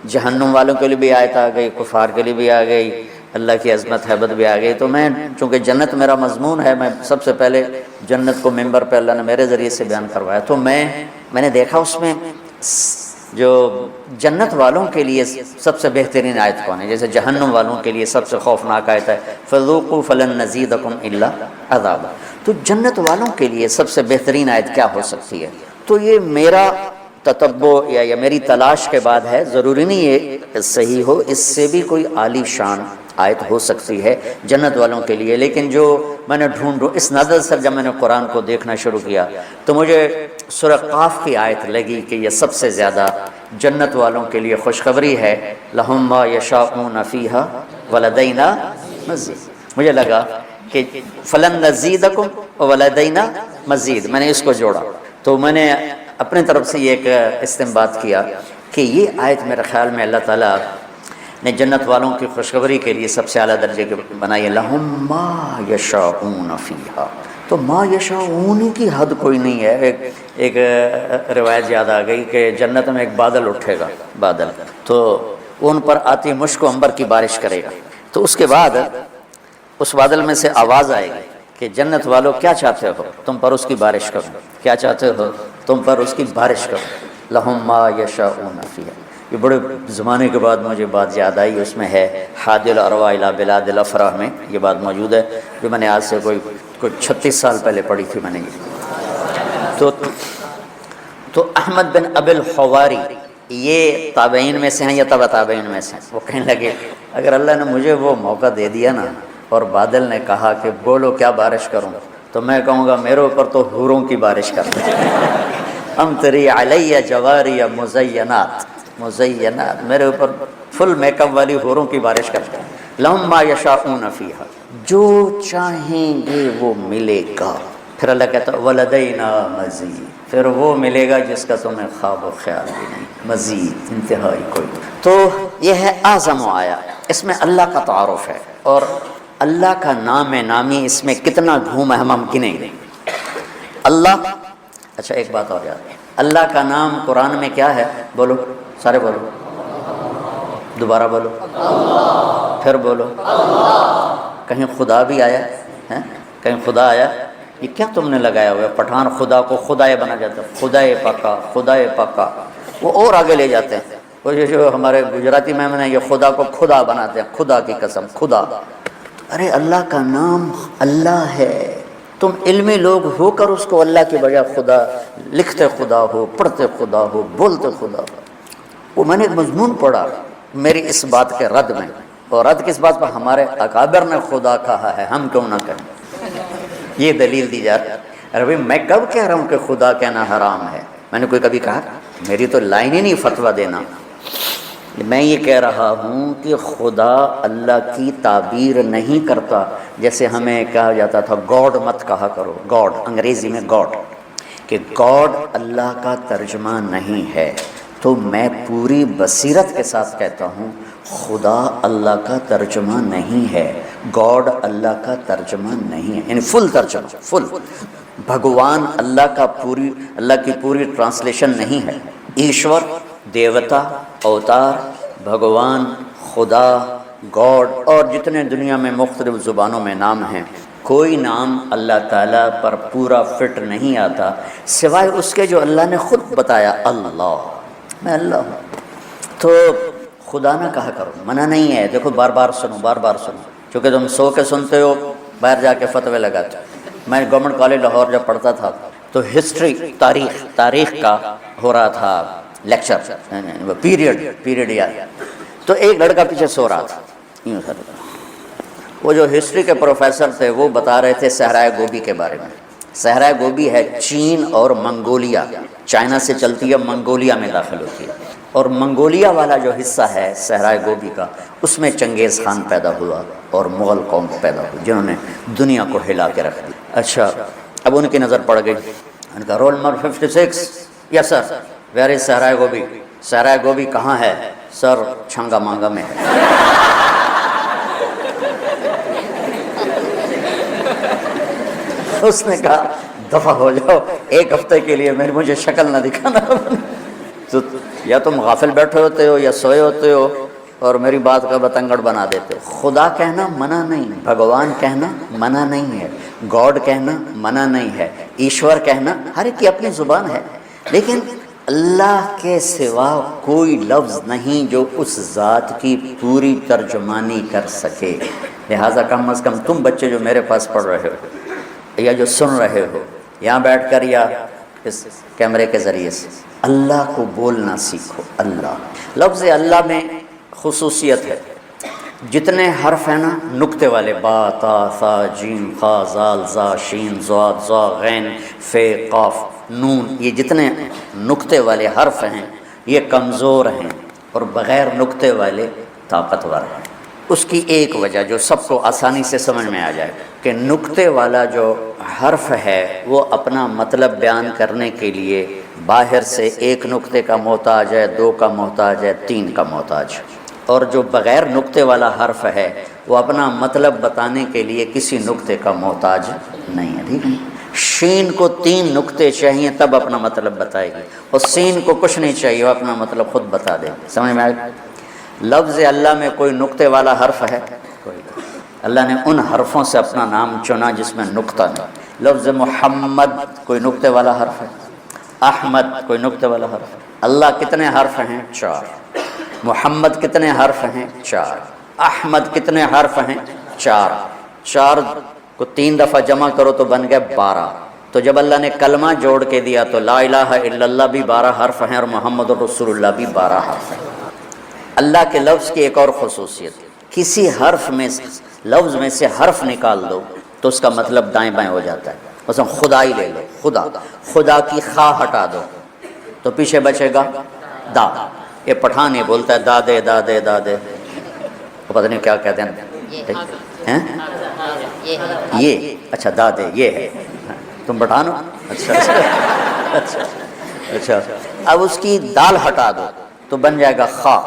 جہنم والوں کے لیے بھی آیت آ گئی، کفار کے لیے بھی آ گئی، اللہ کی عظمت حیبت بھی آ گئی۔ تو میں چونکہ جنت میرا مضمون ہے، میں سب سے پہلے جنت کو ممبر پہ اللہ نے میرے ذریعے سے بیان کروایا، تو میں نے دیکھا اس میں جو جنت والوں کے لیے سب سے بہترین آیت کون ہے، جیسے جہنم والوں کے لیے سب سے خوفناک آیت ہے فذوقوا فلن نزیدکم الا عذابا۔ تو جنت والوں کے لیے سب سے بہترین آیت کیا ہو سکتی ہے؟ تو یہ میرا تتبع یا میری تلاش کے بعد ہے، ضروری نہیں یہ صحیح ہو، اس سے بھی کوئی عالی شان آیت ہو سکتی ہے جنت والوں کے لیے، لیکن جو میں نے ڈھونڈو اس نظر سے جب میں نے قرآن کو دیکھنا شروع کیا تو مجھے سورہ قاف کی آیت لگی کہ یہ سب سے زیادہ جنت والوں کے لیے خوشخبری ہے، لہم ما یشاءون فیہا ولدینا مزید۔ مجھے لگا کہ فلن نزیدکم ولدینا مزید، میں نے اس کو جوڑا، تو میں نے اپنے طرف سے یہ ایک استنباط کیا کہ یہ آیت میرے خیال میں اللہ تعالیٰ نے جنت والوں کی خوشخبری کے لیے سب سے اعلیٰ درجے کے بنائی ہے، لہم ما یشاءون فیہا۔ تو ما یشاءون کی حد کوئی نہیں ہے۔ ایک روایت یاد آ گئی کہ جنت میں ایک بادل اٹھے گا، بادل، تو وہ ان پر آتی مشک و عنبر کی بارش کرے گا، تو اس کے بعد اس بادل میں سے آواز آئے گی کہ جنت والو کیا چاہتے ہو، تم پر اس کی بارش کرو، کیا چاہتے ہو، تم پر اس کی بارش کرو، لہم ما یشاءون فیہا۔ یہ بڑے زمانے کے بعد مجھے بات یاد آئی، اس میں ہے حادی الارواح الی بلاد الافراح میں یہ بات موجود ہے، جو میں نے آج سے کوئی 36 سال پہلے پڑھی تھی میں نے یہ۔ تو احمد بن ابی الحواری یہ تابعین میں سے ہیں یا تبع تابعین میں سے ہیں، وہ کہنے لگے اگر اللہ نے مجھے وہ موقع دے دیا نا اور بادل نے کہا کہ بولو کیا بارش کروں، تو میں کہوں گا میرے اوپر تو حوروں کی بارش کر دیں، امطری علی جواری مزینات، مزینات، میرے اوپر فل میک اپ والی حوروں کی بارش کرتے ہیں۔ لہم ما یشاءون فیہا، جو چاہیں گے وہ ملے گا۔ پھر اللہ کہتا ہے ولدینا مزید، پھر وہ ملے گا جس کا تمہیں خواب و خیال بھی نہیں، مزید، انتہائی کوئی۔ تو یہ ہے اعظم آیا، اس میں اللہ کا تعارف ہے، اور اللہ کا نام نامی اس میں کتنا گھوم ہے ہم گنیں گے۔ اللہ، اچھا ایک بات اور یاد ہے، اللہ کا نام قرآن میں کیا ہے؟ بولو سارے بولو، دوبارہ بولو، پھر بولو، کہیں خدا بھی آیا ہے؟ کہیں خدا آیا؟ یہ کیا تم نے لگایا ہوا ہے؟ پٹھان خدا کو خدائے بنا جاتا ہے، خدائے پاکا، خدائے پاکا، وہ اور آگے لے جاتے ہیں۔ وہ جو ہمارے گجراتی میں نے یہ خدا کو خدا بناتے ہیں، خدا کی قسم، خدا۔ ارے اللہ کا نام اللہ ہے، تم علمی لوگ ہو کر اس کو اللہ کے بجائے خدا لکھتے، خدا ہو، پڑھتے خدا ہو، بولتے خدا ہو۔ وہ میں نے ایک مضمون پڑھا میری اس بات کے رد میں، اور رد کس بات پر؟ ہمارے اکابر نے خدا کہا ہے، ہم کیوں نہ کہیں؟ یہ دلیل دی جاتی ہے۔ ارے بھائی میں کب کہہ رہا ہوں کہ خدا کہنا حرام ہے؟ میں نے کوئی کبھی کہا؟ میری تو لائن ہی نہیں فتویٰ دینا۔ میں یہ کہہ رہا ہوں کہ خدا اللہ کی تعبیر نہیں کرتا، جیسے ہمیں کہا جاتا تھا گاڈ مت کہا کرو، گاڈ انگریزی میں گاڈ، کہ گاڈ اللہ کا ترجمہ نہیں ہے، تو میں پوری بصیرت کے ساتھ کہتا ہوں خدا اللہ کا ترجمہ نہیں ہے، گاڈ اللہ کا ترجمہ نہیں ہے، یعنی فل ترجمہ، فل بھگوان اللہ کی پوری ٹرانسلیشن نہیں ہے۔ ایشور، دیوتا، اوتار، بھگوان، خدا، گاڈ اور جتنے دنیا میں مختلف زبانوں میں نام ہیں، کوئی نام اللہ تعالیٰ پر پورا فٹ نہیں آتا سوائے اس کے جو اللہ نے خود بتایا، اللہ، میں اللہ ہوں۔ تو خدا نہ کہا کرو، منع نہیں ہے، دیکھو بار بار سنو، چونکہ تم سو کے سنتے ہو، باہر جا کے فتوے لگاتے ہو۔ میں گورنمنٹ کالج لاہور جب پڑھتا تھا تو ہسٹری، تاریخ کا ہو رہا تھا لیکچر، پیریڈ یاد، تو ایک لڑکا پیچھے سو رہا تھا، وہ جو ہسٹری کے پروفیسر تھے وہ بتا رہے تھے صحرائے گوبی کے بارے میں۔ صحرائے گوبی ہے چین اور منگولیا، چائنا سے چلتی ہے، منگولیا میں داخل ہوتی ہے، اور منگولیا والا جو حصہ ہے صحرائے گوبی کا، اس میں چنگیز خان پیدا ہوا اور مغل قوم پیدا ہوئی جنہوں نے دنیا کو ہلا کے رکھ دیا۔ اچھا، اب ان کی نظر پڑ گئی، ان کا roll number 56، yes sir, where is صحرائے گوبی؟ صحرائے گوبی کہاں ہے سر؟ چھنگا مانگا میں ہے۔ اس نے کہا دفع ہو جاؤ، ایک ہفتے کے لیے مجھے شکل نہ دکھانا۔ تو یا تم غافل بیٹھے ہوتے ہو یا سوئے ہوتے ہو اور میری بات کا بتنگڑ بنا دیتے ہو۔ خدا کہنا منع نہیں، بھگوان کہنا منع نہیں ہے، گاڈ کہنا منع نہیں ہے، ایشور کہنا ہر ایک کی اپنی زبان ہے، لیکن اللہ کے سوا کوئی لفظ نہیں جو اس ذات کی پوری ترجمانی کر سکے۔ لہٰذا کم از کم تم بچے جو میرے پاس پڑھ رہے ہو یا جو سن رہے ہو یہاں بیٹھ کر یا اس کیمرے کے ذریعے سے، اللہ کو بولنا سیکھو۔ اللہ، لفظ اللہ میں خصوصیت ہے، جتنے حرف ہیں نا نقطے والے، با، تا، ثا، جیم، خا، زال، زا، شین، ضاد، ظا، غین، فے، قاف، نون، یہ جتنے نقطے والے حرف ہیں یہ کمزور ہیں اور بغیر نقطے والے طاقتور ہیں۔ اس کی ایک وجہ جو سب کو آسانی سے سمجھ میں آ جائے کہ نقطے والا جو حرف ہے وہ اپنا مطلب بیان کرنے کے لیے باہر سے ایک نقطے کا محتاج ہے، دو کا محتاج ہے، تین کا محتاج ہے، اور جو بغیر نقطے والا حرف ہے وہ اپنا مطلب بتانے کے لیے کسی نقطے کا محتاج نہیں ہے، ٹھیک ہے؟ شین کو 3 نقطے چاہیے تب اپنا مطلب بتائے گی، اور سین کو کچھ نہیں چاہیے، وہ اپنا مطلب خود بتا دے گی۔ سمجھ میں آئے؟ لفظ اللہ میں کوئی نقطے والا حرف ہے؟ کوئی۔ اللہ نے ان حرفوں سے اپنا نام چنا جس میں نقطہ نہیں۔ لفظ محمد کوئی نقطے والا حرف ہے؟ احمد کوئی نقطے والا حرف ہے؟ اللہ کتنے حرف ہیں؟ 4۔ محمد کتنے حرف ہیں؟ 4۔ احمد کتنے حرف ہیں؟ 4۔ 4 کو 3 دفعہ جمع کرو تو بن گئے 12۔ تو جب اللہ نے کلمہ جوڑ کے دیا تو لا الہ الا اللہ بھی 12 حرف ہیں اور محمد رسول اللہ بھی 12 حرف ہیں۔ اللہ کے لفظ کی ایک اور خصوصیت، کسی حرف میں لفظ میں سے حرف نکال دو تو اس کا مطلب دائیں بائیں ہو جاتا ہے۔ مثلا خدا ہی لے لو، خدا کی خا ہٹا دو تو پیچھے بچے گا دا۔ یہ پٹھان یہ بولتا ہے دادے دادے دادے، وہ پتہ نہیں کیا کہتے ہیں، یہ اچھا دادے یہ ہے، تم پٹھان ہو؟ اچھا، اب اس کی دال ہٹا دو تو بن جائے گا خا،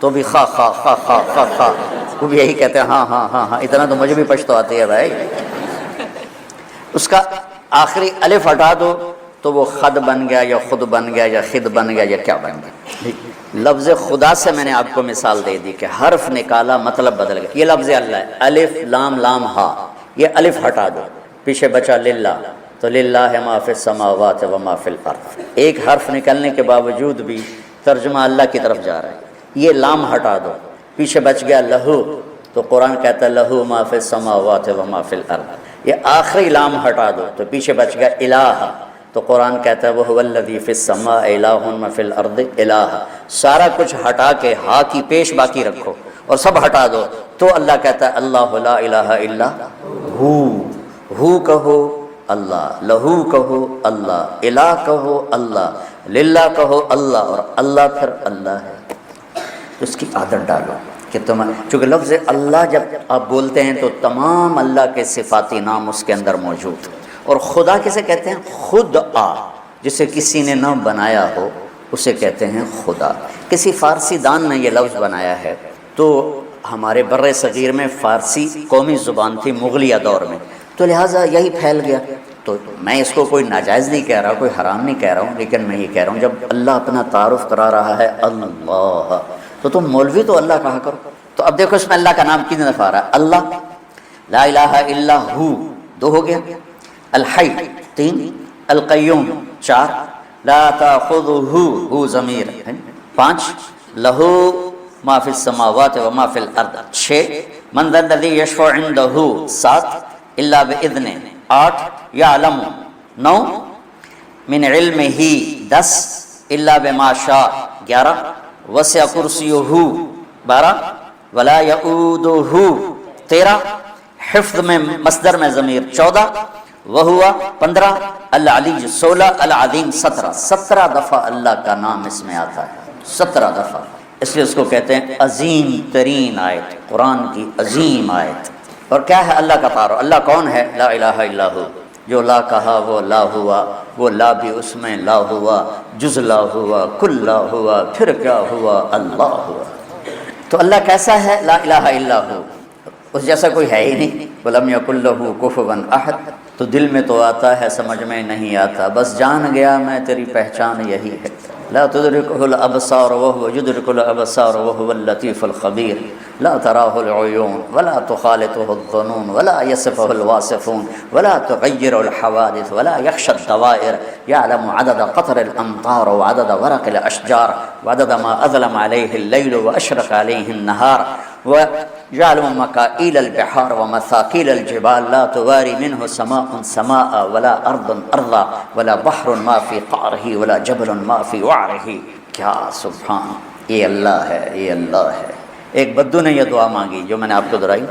تو بھی خا خا خا خا خا خا، وہ بھی یہی کہتے ہیں ہاں ہاں ہاں ہاں، اتنا تو مجھے بھی پشتو آتی ہے بھائی۔ اس کا آخری الف ہٹا دو تو وہ خد بن گیا یا خود بن گیا یا خد بن گیا یا کیا بن گیا۔ لفظ خدا سے میں نے آپ کو مثال دے دی کہ حرف نکالا مطلب بدل گیا۔ یہ لفظ اللہ ہے، الف لام لام ہا، یہ الف ہٹا دو پیچھے بچا للہ، تو للہ ما فی السماوات و ما فی الارض۔ ایک حرف نکلنے کے باوجود بھی ترجمہ اللہ کی طرف جا رہا ہے۔ یہ لام ہٹا دو پیچھے بچ گیا لہو، تو قرآن کہتا ہے لہو ما فی السماوات و ما فی الارض۔ یہ آخری لام ہٹا دو تو پیچھے بچ گیا الہ، تو قرآن کہتا ہے وہو الذی فی السماء الہ و فی الارض الہ۔ سارا کچھ ہٹا کے ہا کی پیش باقی رکھو اور سب ہٹا دو تو اللہ کہتا ہے اللہ لا الہ الا ہو کہو اللہ، لہو کہو اللہ، الہ کہو اللہ، للہ کہو اللہ، اور اللہ پھر اللہ ہے۔ تو اس کی عادت ڈالو کہ تم، چونکہ لفظ اللہ جب آپ بولتے ہیں تو تمام اللہ کے صفاتی نام اس کے اندر موجود. اور خدا کسے کہتے ہیں؟ خود آ، جسے کسی نے نہ بنایا ہو اسے کہتے ہیں خدا. کسی فارسی دان نے یہ لفظ بنایا ہے. تو ہمارے بر صغیر میں فارسی قومی زبان تھی مغلیہ دور میں، تو لہٰذا یہی پھیل گیا. تو میں اس کو کوئی ناجائز نہیں کہہ رہا، کوئی حرام نہیں کہہ رہا ہوں، لیکن میں یہ کہہ رہا ہوں جب اللہ اپنا تعارف کرا رہا ہے اللہ، تو تم مولوی تو اللہ کہا کرو. تو اب دیکھو اس میں اللہ کا نام کتنے دفعہ آ رہا ہے؟ اللہ، لا الہ الا ہو 2 ہو گیا، الحی 3، القیوم 4، لا تاخذہ ہو ضمیر 5، لہو ما فی السماوات و ما فی الارض 6، من ذا الذی یشفع عندہ 7، الا باذنہ 8، یعلم 9، من علمہ 10، الا بما شاء 11، وسع کرسیہ 12، ولا یؤودہ 13، حفظ میں مصدر میں ضمیر 14، وہوا 15، العلی 16، العظیم 17 دفعہ اللہ کا نام اس میں آتا ہے، 17 دفعہ. اس لیے اس کو کہتے ہیں عظیم ترین آیت، قرآن کی عظیم آیت. اور کیا ہے اللہ کا تعارف؟ اللہ کون ہے؟ لا الہ الا ہو، جو لا کہا وہ لا ہوا، وہ لا بھی اس میں لا ہوا، جز لا ہوا، کل لا ہوا، پھر کیا ہوا؟ اللہ ہوا. تو اللہ کیسا ہے؟ لا الہ الا ہو، اس جیسا کوئی ہے ہی نہیں. ولم یکن لہ کفوا احد، تو دل میں تو آتا ہے سمجھ میں نہیں آتا، بس جان گیا میں تیری پہچان یہی ہے. لا تدرکہ الابصار وهو یدرک الابصار وهو اللطیف الخبیر، لا تراہ العیون ولا تخالطہ الظنون ولا یصفہ الواصفون ولا تغیر الحوادث ولا یخشى الدوائر، یعلم عدد قطر الامطار وعدد ورق الاشجار وعدد ما اظلم علیہ اللیل واشرق علیہ النہار، وجعل مکائیل البحار ومثاقیل الجبال لا تواری منہ سماء سماء ولا ارض ارضا ولا بحر ما فی قعرہ ولا جبل ما فی وعرہ. کیا سبحان، یہ اللہ ہے، یہ اللہ ہے. ایک بدو نے یہ دعا مانگی جو میں نے آپ کو دہرائی،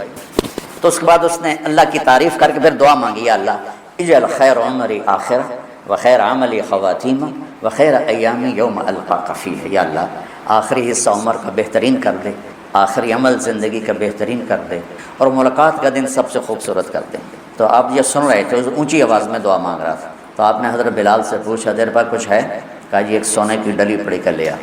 تو اس کے بعد اس نے اللہ کی تعریف کر کے پھر دعا مانگی، یا اللہ اجعل خیر عمری آخرہ وخیر عملی خواتیمہ وخیر ایامی یوم القاک فیہ. یا اللہ آخری حصہ عمر کا بہترین کر دے، آخری عمل زندگی کا بہترین کر دے، اور ملاقات کا دن سب سے خوبصورت کر دے. تو آپ یہ سن رہے تھے، اونچی آواز میں دعا مانگ رہا تھا. تو آپ نے حضرت بلال سے پوچھا دیر پر کچھ ہے؟ کہا جی ایک سونے کی ڈلی پڑی کر لیا.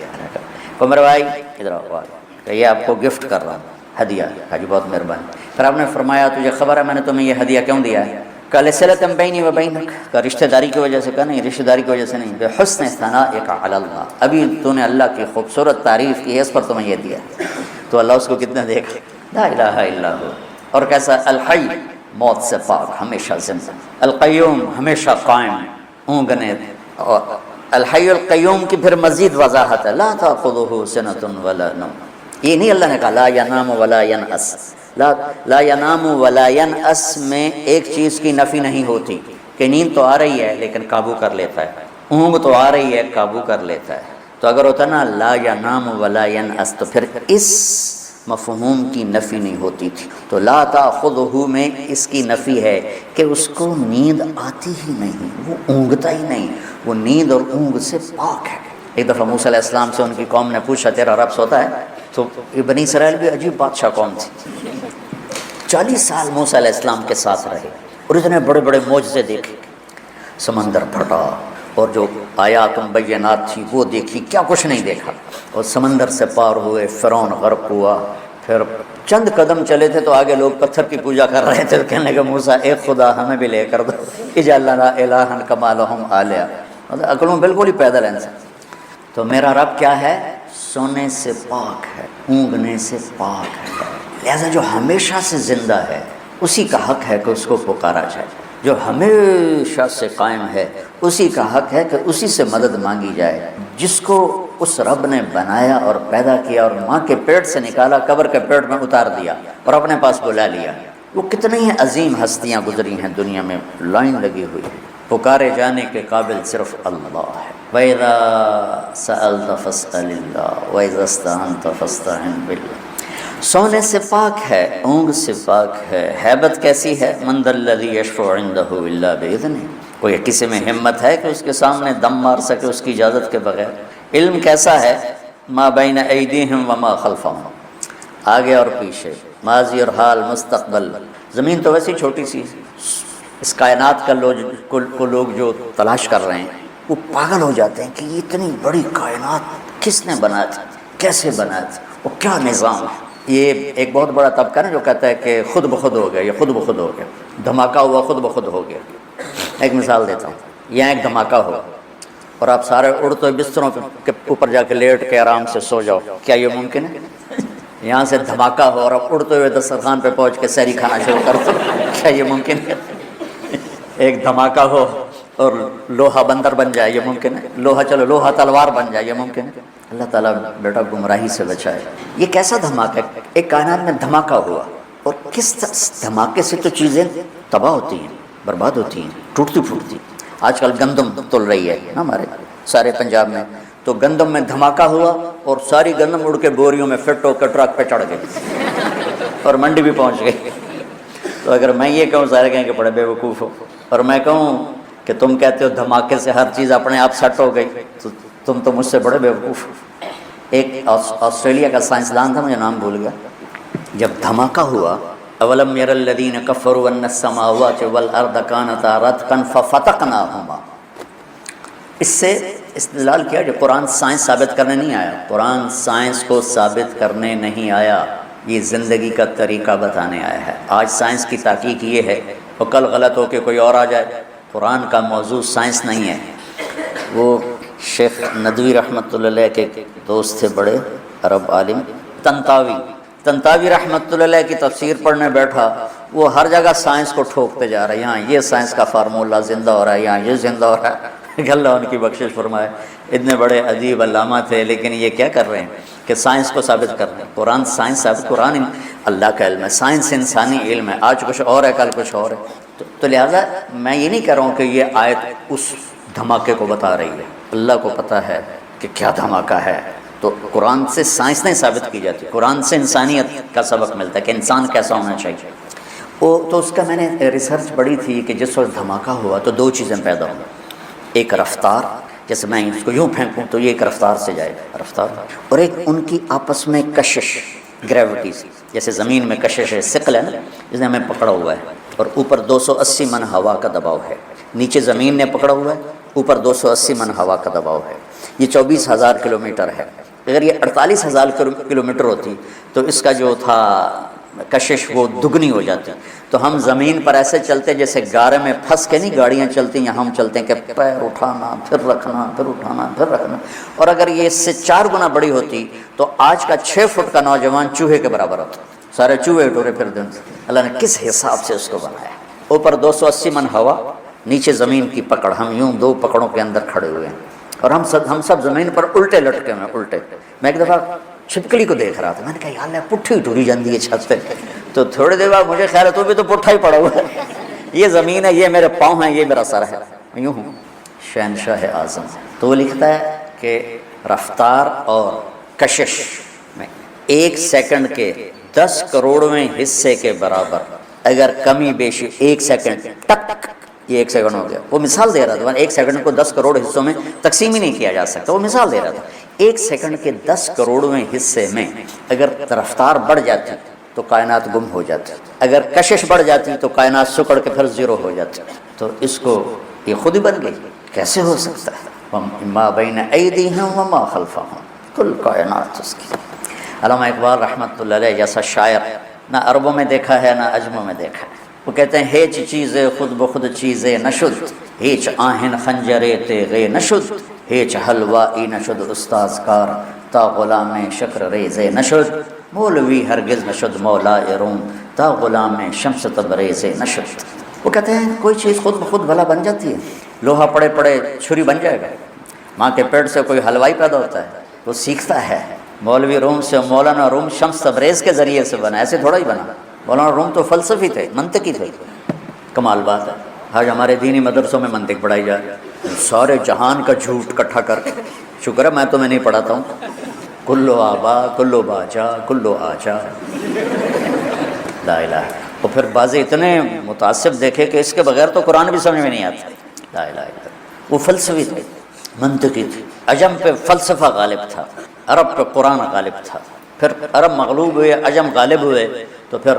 کو میرے بھائی ادھر آؤ، کہ یہ آپ کو گفٹ کر رہا ہوں، ہدیہ. کہا جی بہت مہربانی. پھر آپ نے فرمایا تجھے خبر ہے میں نے تمہیں یہ ہدیہ کیوں دیا ہے؟ کہ لصلۃ بینی و بینک، کہ رشتہ داری کی وجہ سے. کہا نہیں، رشتہ داری کی وجہ سے نہیں، بحسن ثنائک علی اللہ، ابھی تو نے اللہ کی خوبصورت تعریف کی ہے، اس پر تمہیں یہ دیا. تو اللہ اس کو کتنا دے گا؟ لا الہ الا ہو. اور کیسا؟ الحی، موت سے پاک، ہمیشہ زندہ. القیوم، ہمیشہ قائم، اونگنے. اور الحی القیوم کی پھر مزید وضاحت ہے، لا تاخذہ سنۃ ولا نوم. یہ نہیں اللہ نے کہا لا ینام ولا ینعس. لا ینام ولا ینعس میں ایک چیز کی نفی نہیں ہوتی کہ نیند تو آ رہی ہے لیکن قابو کر لیتا ہے، اونگ تو آ رہی ہے قابو کر لیتا ہے. تو اگر ہوتا نا لا ینام ولا ینعس تو پھر اس مفہوم کی نفی نہیں ہوتی تھی. تو لا تاخذہ میں اس کی نفی ہے کہ اس کو نیند آتی ہی نہیں، وہ اونگتا ہی نہیں، وہ نیند اور اونگ سے پاک ہے. ایک دفعہ موسیٰ علیہ السلام سے ان کی قوم نے پوچھا تیرا رب سوتا ہے؟ تو یہ بنی اسرائیل بھی عجیب بادشاہ قوم تھی، 40 سال موسیٰ علیہ السلام کے ساتھ رہے اور اتنے بڑے بڑے معجزے دیکھے. سمندر پھٹا اور جو آیات بینات تھی وہ دیکھی، کیا کچھ نہیں دیکھا. اور سمندر سے پار ہوئے، فرعون غرق ہوا. پھر چند قدم چلے تھے تو آگے لوگ پتھر کی پوجا کر رہے تھے. کہنے لگے موسیٰ ایک خدا ہمیں بھی لے کر دو، اجعل لنا الہا کما لہم آلیہ. عقلوں بالکل ہی پیدل ہیں. تو میرا رب کیا ہے؟ سونے سے پاک ہے، اونگنے سے پاک ہے، لہذا جو ہمیشہ سے زندہ ہے اسی کا حق ہے کہ اس کو پکارا جائے. جو ہمیشہ سے قائم ہے اسی کا حق ہے کہ اسی سے مدد مانگی جائے. جس کو اس رب نے بنایا اور پیدا کیا اور ماں کے پیٹ سے نکالا، قبر کے پیٹ میں اتار دیا اور اپنے پاس بلا لیا. وہ کتنی ہی عظیم ہستیاں گزری ہیں دنیا میں، لائن لگی ہوئی ہے. پکارے جانے کے قابل صرف اللہ ہے. وَإِذَا سَأَلْتَ فَاسْأَلِ اللَّهَ وَإِذَا اسْتَعَنْتَ فَاسْتَعِنْ بِاللَّهِ. سونے سے پاک ہے، اونگ سے پاک ہے. ہیبت کیسی ہے؟ مَنْ ذَا الَّذِي يَشْفَعُ عِنْدَهُ إِلَّا بِإِذْنِهِ. کوئی کسی میں ہمت ہے کہ اس کے سامنے دم مار سکے اس کی اجازت کے بغیر؟ علم کیسا ہے؟ ما بین ایدیہم وما خلفہم، آگے اور پیچھے، ماضی اور حال، مستقبل۔ زمین تو ویسے چھوٹی سی، اس کائنات کا کو لوگ جو تلاش کر رہے ہیں وہ پاگل ہو جاتے ہیں کہ یہ اتنی بڑی کائنات کس نے بنایا تھا، کیسے بنایا تھا، وہ کیا نظام ہے۔ یہ ایک بہت بڑا طبقہ ہے نا جو کہتا ہے کہ خود بخود ہو گیا، یہ خود بخود ہو گیا، دھماکہ ہوا خود بخود ہو گیا۔ ایک مثال دیتا ہوں، یہاں ایک دھماکہ ہوا اور آپ سارے اڑتے بستروں کے اوپر جا کے لیٹ کے آرام سے سو جاؤ، کیا یہ ممکن ہے؟ یہاں سے دھماکہ ہو اور آپ اڑتے ہوئے دسترخوان پہ پہنچ کے سحری کھانا شروع کر دو، کیا یہ ممکن ہے؟ ایک دھماکہ ہو اور لوہا بندر بن جائے، یہ ممکن ہے؟ لوہا چلو لوہا تلوار بن جائے، یہ ممکن ہے؟ اللہ تعالیٰ بیٹا گمراہی سے بچائے۔ یہ کیسا دھماکہ ہے؟ ایک کائنات میں دھماکہ ہوا اور کس دھماکے سے تو چیزیں تباہ ہوتی ہیں، برباد ہوتی ہیں، ٹوٹتی پھوٹتی۔ آج کل گندم تل رہی ہے نا ہمارے سارے پنجاب میں، تو گندم میں دھماکہ ہوا اور ساری گندم اڑ کے بوریوں میں فٹ ہو کر ٹرک پہ چڑھ گئی اور منڈی بھی پہنچ گئی۔ تو اگر میں یہ کہوں سارے کہیں کہ بڑے بے وقوف ہو، اور میں کہوں کہ تم کہتے ہو دھماکے سے ہر چیز اپنے آپ سیٹ ہو گئی، تو تم تو مجھ سے بڑے بے وقوف ہو۔ ایک آسٹریلیا کا سائنسدان تھا، مجھے نام بھول گیا، جب دھماکہ ہوا اولم یر الذین کفروا ان السماوات والارض کانتا رتقا ففتقناہما، اس سے استدلال کیا جو قرآن سائنس ثابت کرنے نہیں آیا، قرآن سائنس کو ثابت کرنے نہیں آیا، یہ زندگی کا طریقہ بتانے آیا ہے۔ آج سائنس کی تحقیق یہ ہے، اور کل غلط ہو کے کوئی اور آ جائے۔ قرآن کا موضوع سائنس نہیں ہے۔ وہ شیخ ندوی رحمۃ اللہ علیہ کے دوست تھے، بڑے عرب عالم، طنطاوی رحمۃ اللہ علیہ کی تفسیر پڑھنے بیٹھا، وہ ہر جگہ سائنس کو ٹھوکتے جا رہا ہے، یہاں یہ سائنس کا فارمولہ زندہ ہو رہا ہے، یہاں یہ زندہ ہو رہا ہے۔ اللہ ان کی بخشش فرمائے، اتنے بڑے ادیب علامہ تھے، لیکن یہ کیا کر رہے ہیں کہ سائنس کو ثابت کر رہے ہیں۔ قرآن سائنس ثابت، قرآن اللہ کا علم ہے، سائنس انسانی علم ہے، آج کچھ اور ہے کل کچھ اور ہے۔ تو لہٰذا میں یہ نہیں کہہ رہا ہوں کہ یہ آیت اس دھماکے کو بتا رہی ہے، اللہ کو پتہ ہے کہ کیا دھماکہ ہے۔ تو قرآن سے سائنس نہیں ثابت کی جاتی، قرآن سے انسانیت کا سبق ملتا ہے کہ انسان کیسا ہونا چاہیے۔ تو اس کا میں نے ریسرچ پڑھی تھی کہ جس وقت دھماکہ ہوا تو دو چیزیں پیدا ہوں، ایک رفتار، جیسے میں اس کو یوں پھینکوں تو یہ ایک رفتار سے جائے گا، رفتار، اور ایک ان کی آپس میں کشش، گریوٹیز، جیسے زمین میں کشش ہے، ثقل ہے نا، جس نے ہمیں پکڑا ہوا ہے، اور اوپر 280 من ہوا کا دباؤ ہے، نیچے زمین نے پکڑا ہوا ہے، اوپر 280 من ہوا کا دباؤ ہے، یہ 24,000 کلومیٹر ہے۔ اگر یہ 48,000 کلومیٹر ہوتی تو اس کا جو تھا کشش وہ دگنی ہو جاتی۔ تو ہم زمین پر ایسے چلتے جیسے گارے میں پھنس کے نہیں گاڑیاں چلتی ہیں، ہم چلتے ہیں کہ پیر اٹھانا پھر رکھنا، پھر اٹھانا پھر رکھنا، اور اگر یہ اس سے 4 گنا بڑی ہوتی تو آج کا 6 فٹ کا نوجوان چوہے کے برابر ہوتا، سارے چوہے ٹورے پھر دن۔ اللہ نے کس حساب سے اس کو بنایا، اوپر 280 من ہوا، نیچے زمین کی پکڑ، ہم یوں 2 پکڑوں کے اندر کھڑے ہوئے ہیں، اور ہم سب زمین پر الٹے لٹکے ہوئے، الٹے۔ میں ایک دفعہ چھپکلی کو دیکھ رہا تھا، میں نے کہا یا اللہ پٹھی ٹوری جاندی ہے چھت پہ، تو تھوڑی دیر بعد مجھے خیال ہے تو بھی تو پٹھا ہی پڑا ہوا ہے، یہ زمین ہے، یہ میرے پاؤں ہیں، یہ میرا سر ہے، میں یوں ہوں شہنشاہ اعظم۔ تو وہ لکھتا ہے کہ رفتار اور کشش میں 1 سیکنڈ کے 10 کروڑویں حصے کے برابر اگر کمی بیشی 1 سیکنڈ ٹک، یہ 1 سیکنڈ ہو گیا۔ وہ مثال دے رہا تھا، 1 سیکنڈ کو 10 کروڑ حصوں میں تقسیم ہی نہیں کیا جا سکتا، وہ مثال دے رہا تھا۔ 1 سیکنڈ کے 10 کروڑویں حصے میں اگر رفتار بڑھ جاتی تو کائنات گم ہو جاتی، اگر کشش بڑھ جاتی تو کائنات سکڑ کے پھر زیرو ہو جاتی۔ تو اس کو یہ خود ہی بن گئی، کیسے ہو سکتا ہے؟ ما بین ایدیہم وما خلفہم، کل کائنات اس کی۔ علامہ اقبال رحمۃ اللہ علیہ جیسا شاعر نہ عربوں میں دیکھا ہے نہ عجموں میں دیکھا ہے۔ وہ کہتے ہیں ہیچ چیزیں خود بخود چیزیں نشد، ہیچ آہن خنجرے تیغے نشد، ہیچ حلوائی نشد استاذ کار، تا غلام شکر ریزے نشد، مولوی ہرگز نشد مولا روم، تا غلام شمس تبریز نشد۔ وہ کہتے ہیں کوئی چیز خود بخود بھلا بن جاتی ہے، لوہا پڑے پڑے چھری بن جائے گا، ماں کے پیٹ سے کوئی حلوائی پیدا ہوتا ہے، وہ سیکھتا ہے، مولوی روم سے مولانا روم شمس تبریز کے ذریعے سے بنا، ایسے تھوڑا ہی بنا۔ مولانا روم تو فلسفی تھے، منطقی تھے۔ کمال بات ہے، آج ہمارے دینی مدرسوں میں منطق پڑھائی جا رہی ہے، سارے جہان کا جھوٹ اکٹھا کر کے۔ شکر ہے میں تو نہیں پڑھاتا ہوں، کلو آبا کلو باجا کلو آجا، لا الہ۔ اور پھر بعض اتنے متعصب دیکھے کہ اس کے بغیر تو قرآن بھی سمجھ میں نہیں آتا، لا الہ الا اللہ۔ وہ فلسفی تھے، منطقی تھے، عجم پہ فلسفہ غالب تھا، عرب پہ قرآن غالب تھا، پھر عرب مغلوب ہوئے، عجم غالب ہوئے، تو پھر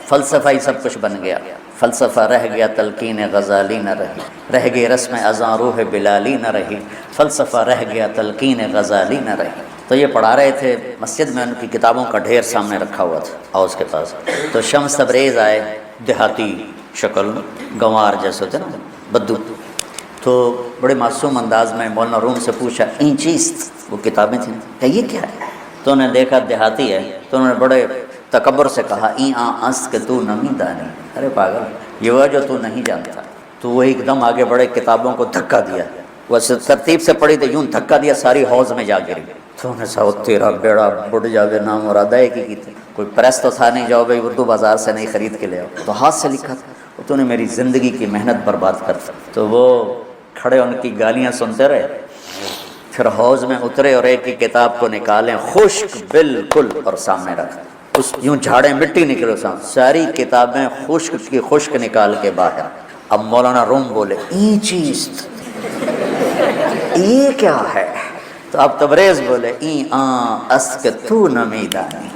فلسفہ ہی سب کچھ بن گیا۔ فلسفہ رہ گیا، تلقین غزالی نہ رہی، رہ گئی رسم اذاں روح بلالی نہ رہی، فلسفہ رہ گیا، تلقین غزالی نہ رہی۔ تو یہ پڑھا رہے تھے مسجد میں، ان کی کتابوں کا ڈھیر سامنے رکھا ہوا تھا حوض کے پاس۔ تو شمس تبریز آئے، دیہاتی شکل، گنوار جیسے ہوتے نا، بدو، تو بڑے معصوم انداز میں مولانا روم سے پوچھا این چیز، وہ کتابیں تھیں، کہ یہ کیا ہے؟ تو انہوں نے دیکھا دیہاتی ہے، تو انہوں نے بڑے تکبر سے کہا این آنس کہ تو نمی دانی، ارے پاگل یہ وہ جو تو نہیں جانتا۔ تو وہ ایک دم آگے بڑے، کتابوں کو دھکا دیا، وہ ترتیب سے پڑھی تو یوں دھکا دیا، ساری حوض میں جا گری۔ تو انہوں نے کہا تیرا بیڑا بڑھ جاوے، نام مراد ہے کی تھی، کوئی پریس تو تھا نہیں، جاؤ بھائی اردو بازار سے نہیں خرید کے لے آؤ، تو ہاتھ سے لکھا تھا۔ تو نے میری زندگی کی محنت برباد کر دی۔ تو وہ کھڑے ان کی گالیاں سنتے رہے، پھر حوض میں اترے اور ایک کی کتاب کو نکالیں، خشک بالکل، اور سامنے رکھ، اس یوں جھاڑے مٹی نکلے، ساری کتابیں خشک کی خشک نکال کے باہر۔ اب مولانا روم بولے این چیز، یہ کیا ہے؟ تو اب تبریز بولے این اس کہ تو نمی دانی،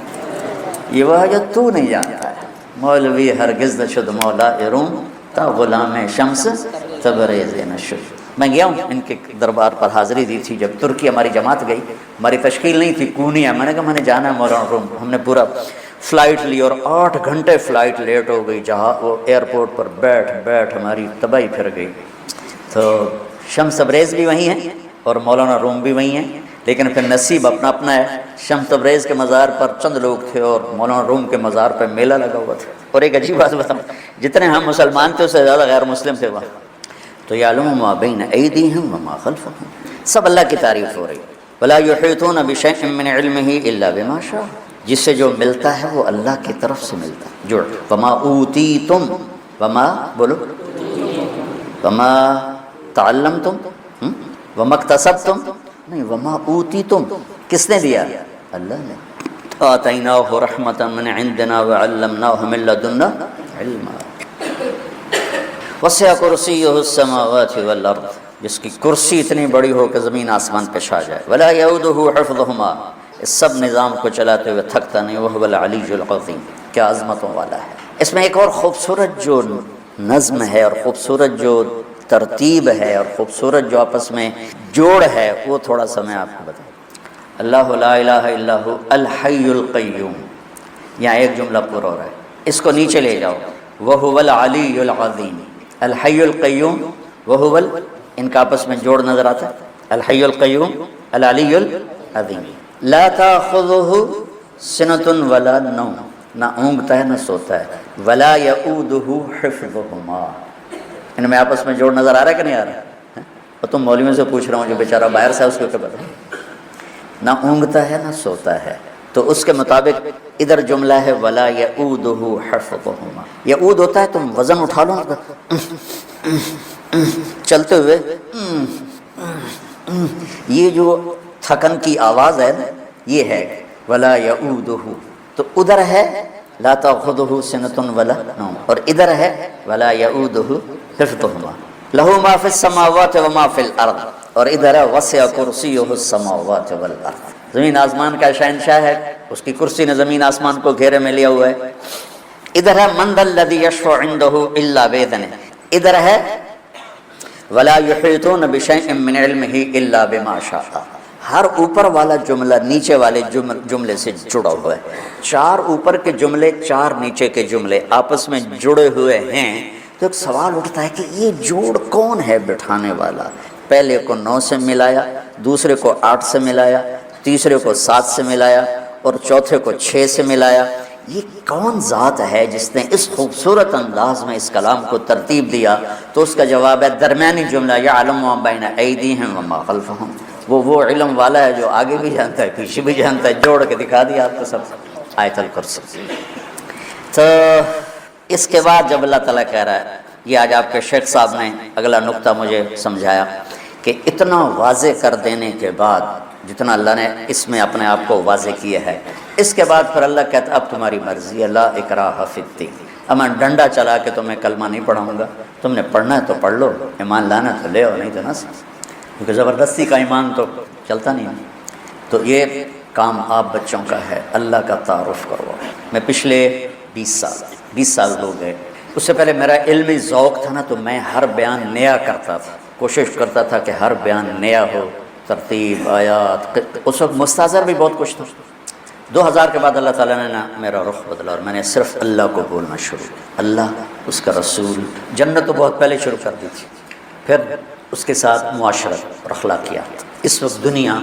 یہ وہ جو تو نہیں جانتا ہے۔ مولوی ہرگز نہ شد مولا روم، تا غلام شمس تبریز نہ شد۔ میں گیا ہوں ان کے دربار پر، حاضری دی تھی جب ترکی ہماری جماعت گئی، ہماری تشکیل نہیں تھی، کونیا، میں نے کہا میں نے جانا ہے مولانا روم۔ ہم نے پورا فلائٹ لی اور 8 گھنٹے فلائٹ لیٹ ہو گئی، جہاں وہ ایئرپورٹ پر بیٹھ ہماری تباہی پھر گئی۔ تو شمس تبریز بھی وہیں ہیں اور مولانا روم بھی وہیں ہیں، لیکن پھر نصیب اپنا اپنا ہے۔ شمس تبریز کے مزار پر چند لوگ تھے اور مولانا روم کے مزار پر میلہ لگا ہوا تھا۔ اور ایک عجیب بات بتاؤں، جتنے ہم مسلمان تھے اس سے زیادہ غیر مسلم تھے وہاں۔ تو یعلم ما بین ایدیہم وما خلفہم، سب اللہ کی تعریف ہو رہی۔ ولا یحیطون بشیء من علمہ الا بما شاء، جس سے جو ملتا ہے وہ اللہ کی طرف سے ملتا ہے۔ جوڑ، وما اوتیتم، وما بولو، وما تعلمتم، وما اکتسبتم، نہیں، وما اوتیتم کس نے دیا؟ اللہ نے۔ آتیناہ رحمۃ من عندنا وعلمناہ من لدنا علما۔ وسع کرسیہ السماوات والارض، جس کی کرسی اتنی بڑی ہو کہ زمین آسمان پہ چھا جائے۔ ولا یعودہ حفظہما، اس سب نظام کو چلاتے ہوئے تھکتا نہیں۔ وہو العلی العظیم، کیا عظمتوں والا ہے۔ اس میں ایک اور خوبصورت جو نظم ہے اور خوبصورت جو ترتیب ہے اور خوبصورت جو آپس میں جوڑ ہے، وہ تھوڑا سا میں آپ کو بتاؤں۔ اللہ لا الہ الا هو الحی القیوم، یہاں ایک جملہ پورا ہو رہا ہے، اس کو نیچے لے جاؤ۔ وہو العلی العظیم، الحی القیوم، وہو ان کا آپس میں جوڑ نظر آتا ہے، الحی القیوم، العلی العظیم۔ لا تاخذہ سنۃ ولا نوم، نہ اونگتا ہے نہ سوتا ہے۔ ولا یعودہ حفظہما، ان میں آپس میں جوڑ نظر آ رہا ہے کہ نہیں آ رہا ہے؟ اور تم مولویوں سے پوچھ رہا ہوں جو بیچارہ باہر سے، اس کو کیا پتہ؟ نہ اونگتا ہے نہ سوتا ہے، تو اس کے مطابق ادھر جملہ ہے ولا یعودہ حفظہما۔ یعود ہوتا ہے تم وزن اٹھا لو چلتے ہوئے، یہ جو تھکن کی آواز ہے نا، یہ ہے ولا یعودہ۔ تو ادھر ہے لا تاخذہ سنۃ ولا نوم، اور ادھر ہے ولا یعودہ حفظہما۔ لہ ما فی السماوات وما فی الارض، اور ادھر ہے وسع کرسیہ السماوات والارض، زمین آسمان کا شہنشاہ ہے، اس کی کرسی نے زمین آسمان کو گھیرے میں لیا ہوا ہے۔ ادھر ہے من ذا الذی یشفع عندہ الا باذنہ، ادھر ہے ولا یحیطون بشیء من علمہ الا بما شاء۔ ہر اوپر والا جملہ نیچے والے جملے سے جڑا ہوا ہے، 4 اوپر کے جملے 4 نیچے کے جملے آپس میں جڑے ہوئے ہیں۔ تو ایک سوال اٹھتا ہے کہ یہ جوڑ کون ہے بٹھانے والا؟ پہلے کو 9 سے ملایا، دوسرے کو 8 سے ملایا، تیسرے کو 7 سے ملایا، اور چوتھے کو 6 سے ملایا۔ یہ کون ذات ہے جس نے اس خوبصورت انداز میں اس کلام کو ترتیب دیا؟ تو اس کا جواب ہے درمیانی جملہ یعلم ما بین ایدیہم وما خلفہم، وہ علم والا ہے جو آگے بھی جانتا ہے پیچھے بھی جانتا ہے۔ جوڑ کے دکھا دیا آپ کو سب، آیت الکرسی۔ تو اس کے بعد جب اللہ تعالیٰ کہہ رہا ہے، یہ آج آپ کے شیخ صاحب نے اگلا نقطہ مجھے سمجھایا کہ اتنا واضح کر دینے کے بعد، جتنا اللہ نے اس میں اپنے آپ کو واضح کیا ہے، اس کے بعد پھر اللہ کہتا ہے اب تمہاری مرضی ہے، لا اکراہ فی الدین، اب میں ڈنڈا چلا کے تمہیں کلمہ نہیں پڑھاؤں گا، تم نے پڑھنا ہے تو پڑھ لو، ایمان لانا تو لے، اور نہیں تو نہ، کیونکہ زبردستی کا ایمان تو چلتا نہیں۔ تو یہ کام آپ بچوں کا ہے، اللہ کا تعارف کرواؤ۔ میں پچھلے 20 سال ہو گئے، اس سے پہلے میرا علمی ذوق تھا نا، تو میں ہر بیان نیا کرتا تھا، کوشش کرتا تھا کہ ہر بیان نیا ہو، ترتیب، آیات۔ اس وقت مستحضر بھی بہت کچھ تھا۔ 2000 کے بعد اللہ تعالیٰ نے میرا رخ بدلا اور میں نے صرف اللہ کو بولنا شروع کیا، اللہ، اس کا رسول، جنت تو بہت پہلے شروع کر دی تھی، پھر اس کے ساتھ معاشرت اور اخلاقیات۔ اس وقت دنیا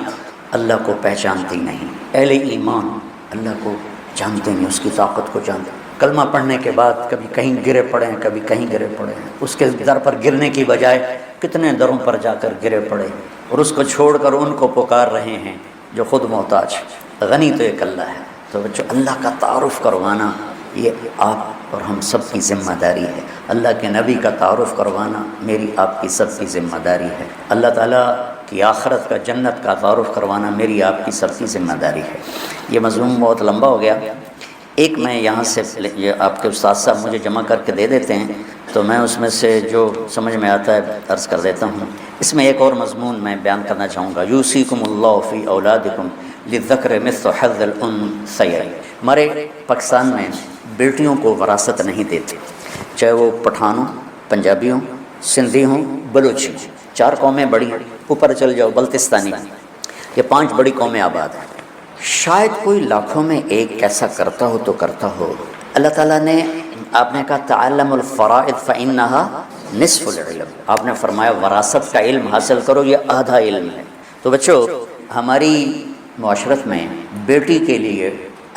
اللہ کو پہچانتی نہیں، اہل ایمان اللہ کو جانتے نہیں، اس کی طاقت کو جانتے۔ کلمہ پڑھنے کے بعد کبھی کہیں گرے پڑے ہیں، کبھی کہیں گرے پڑے ہیں، اس کے در پر گرنے کی بجائے کتنے دروں پر جا کر گرے پڑے، اور اس کو چھوڑ کر ان کو پکار رہے ہیں جو خود محتاج۔ غنی تو ایک اللہ ہے۔ تو بچوں، اللہ کا تعارف کروانا یہ آپ اور ہم سب کی ذمہ داری ہے۔ اللہ کے نبی کا تعارف کروانا میری آپ کی سب کی ذمہ داری ہے۔ اللہ تعالیٰ کی آخرت کا، جنت کا تعارف کروانا میری آپ کی سب کی ذمہ داری ہے۔ یہ مضمون بہت لمبا ہو گیا، ایک میں یہاں سے یہ آپ کے استاد صاحب مجھے جمع کر کے دے دیتے ہیں، تو میں اس میں سے جو سمجھ میں آتا ہے عرض کر دیتا ہوں۔ اس میں ایک اور مضمون میں بیان کرنا چاہوں گا، یوصیکم اللہ فی اولادکم للذکر مثل حظ الانثیین۔ ہمارے پاکستان میں بیٹیوں کو وراثت نہیں دیتے، چاہے وہ پٹھان ہوں، پنجابی ہوں، سندھی ہوں، بلوچی ہوں، 4 قومیں بڑی ہیں، اوپر چل جاؤ بلتستانی، یہ 5 بڑی قومیں آباد ہیں۔ شاید کوئی لاکھوں میں ایک ایسا کرتا ہو تو کرتا ہو۔ اللہ تعالیٰ نے، آپ نے کہا تعلم الفرائض فإنها نصف العلم، آپ نے فرمایا وراثت کا علم حاصل کرو، یہ آدھا علم ہے۔ تو بچوں، ہماری معاشرت میں بیٹی کے لیے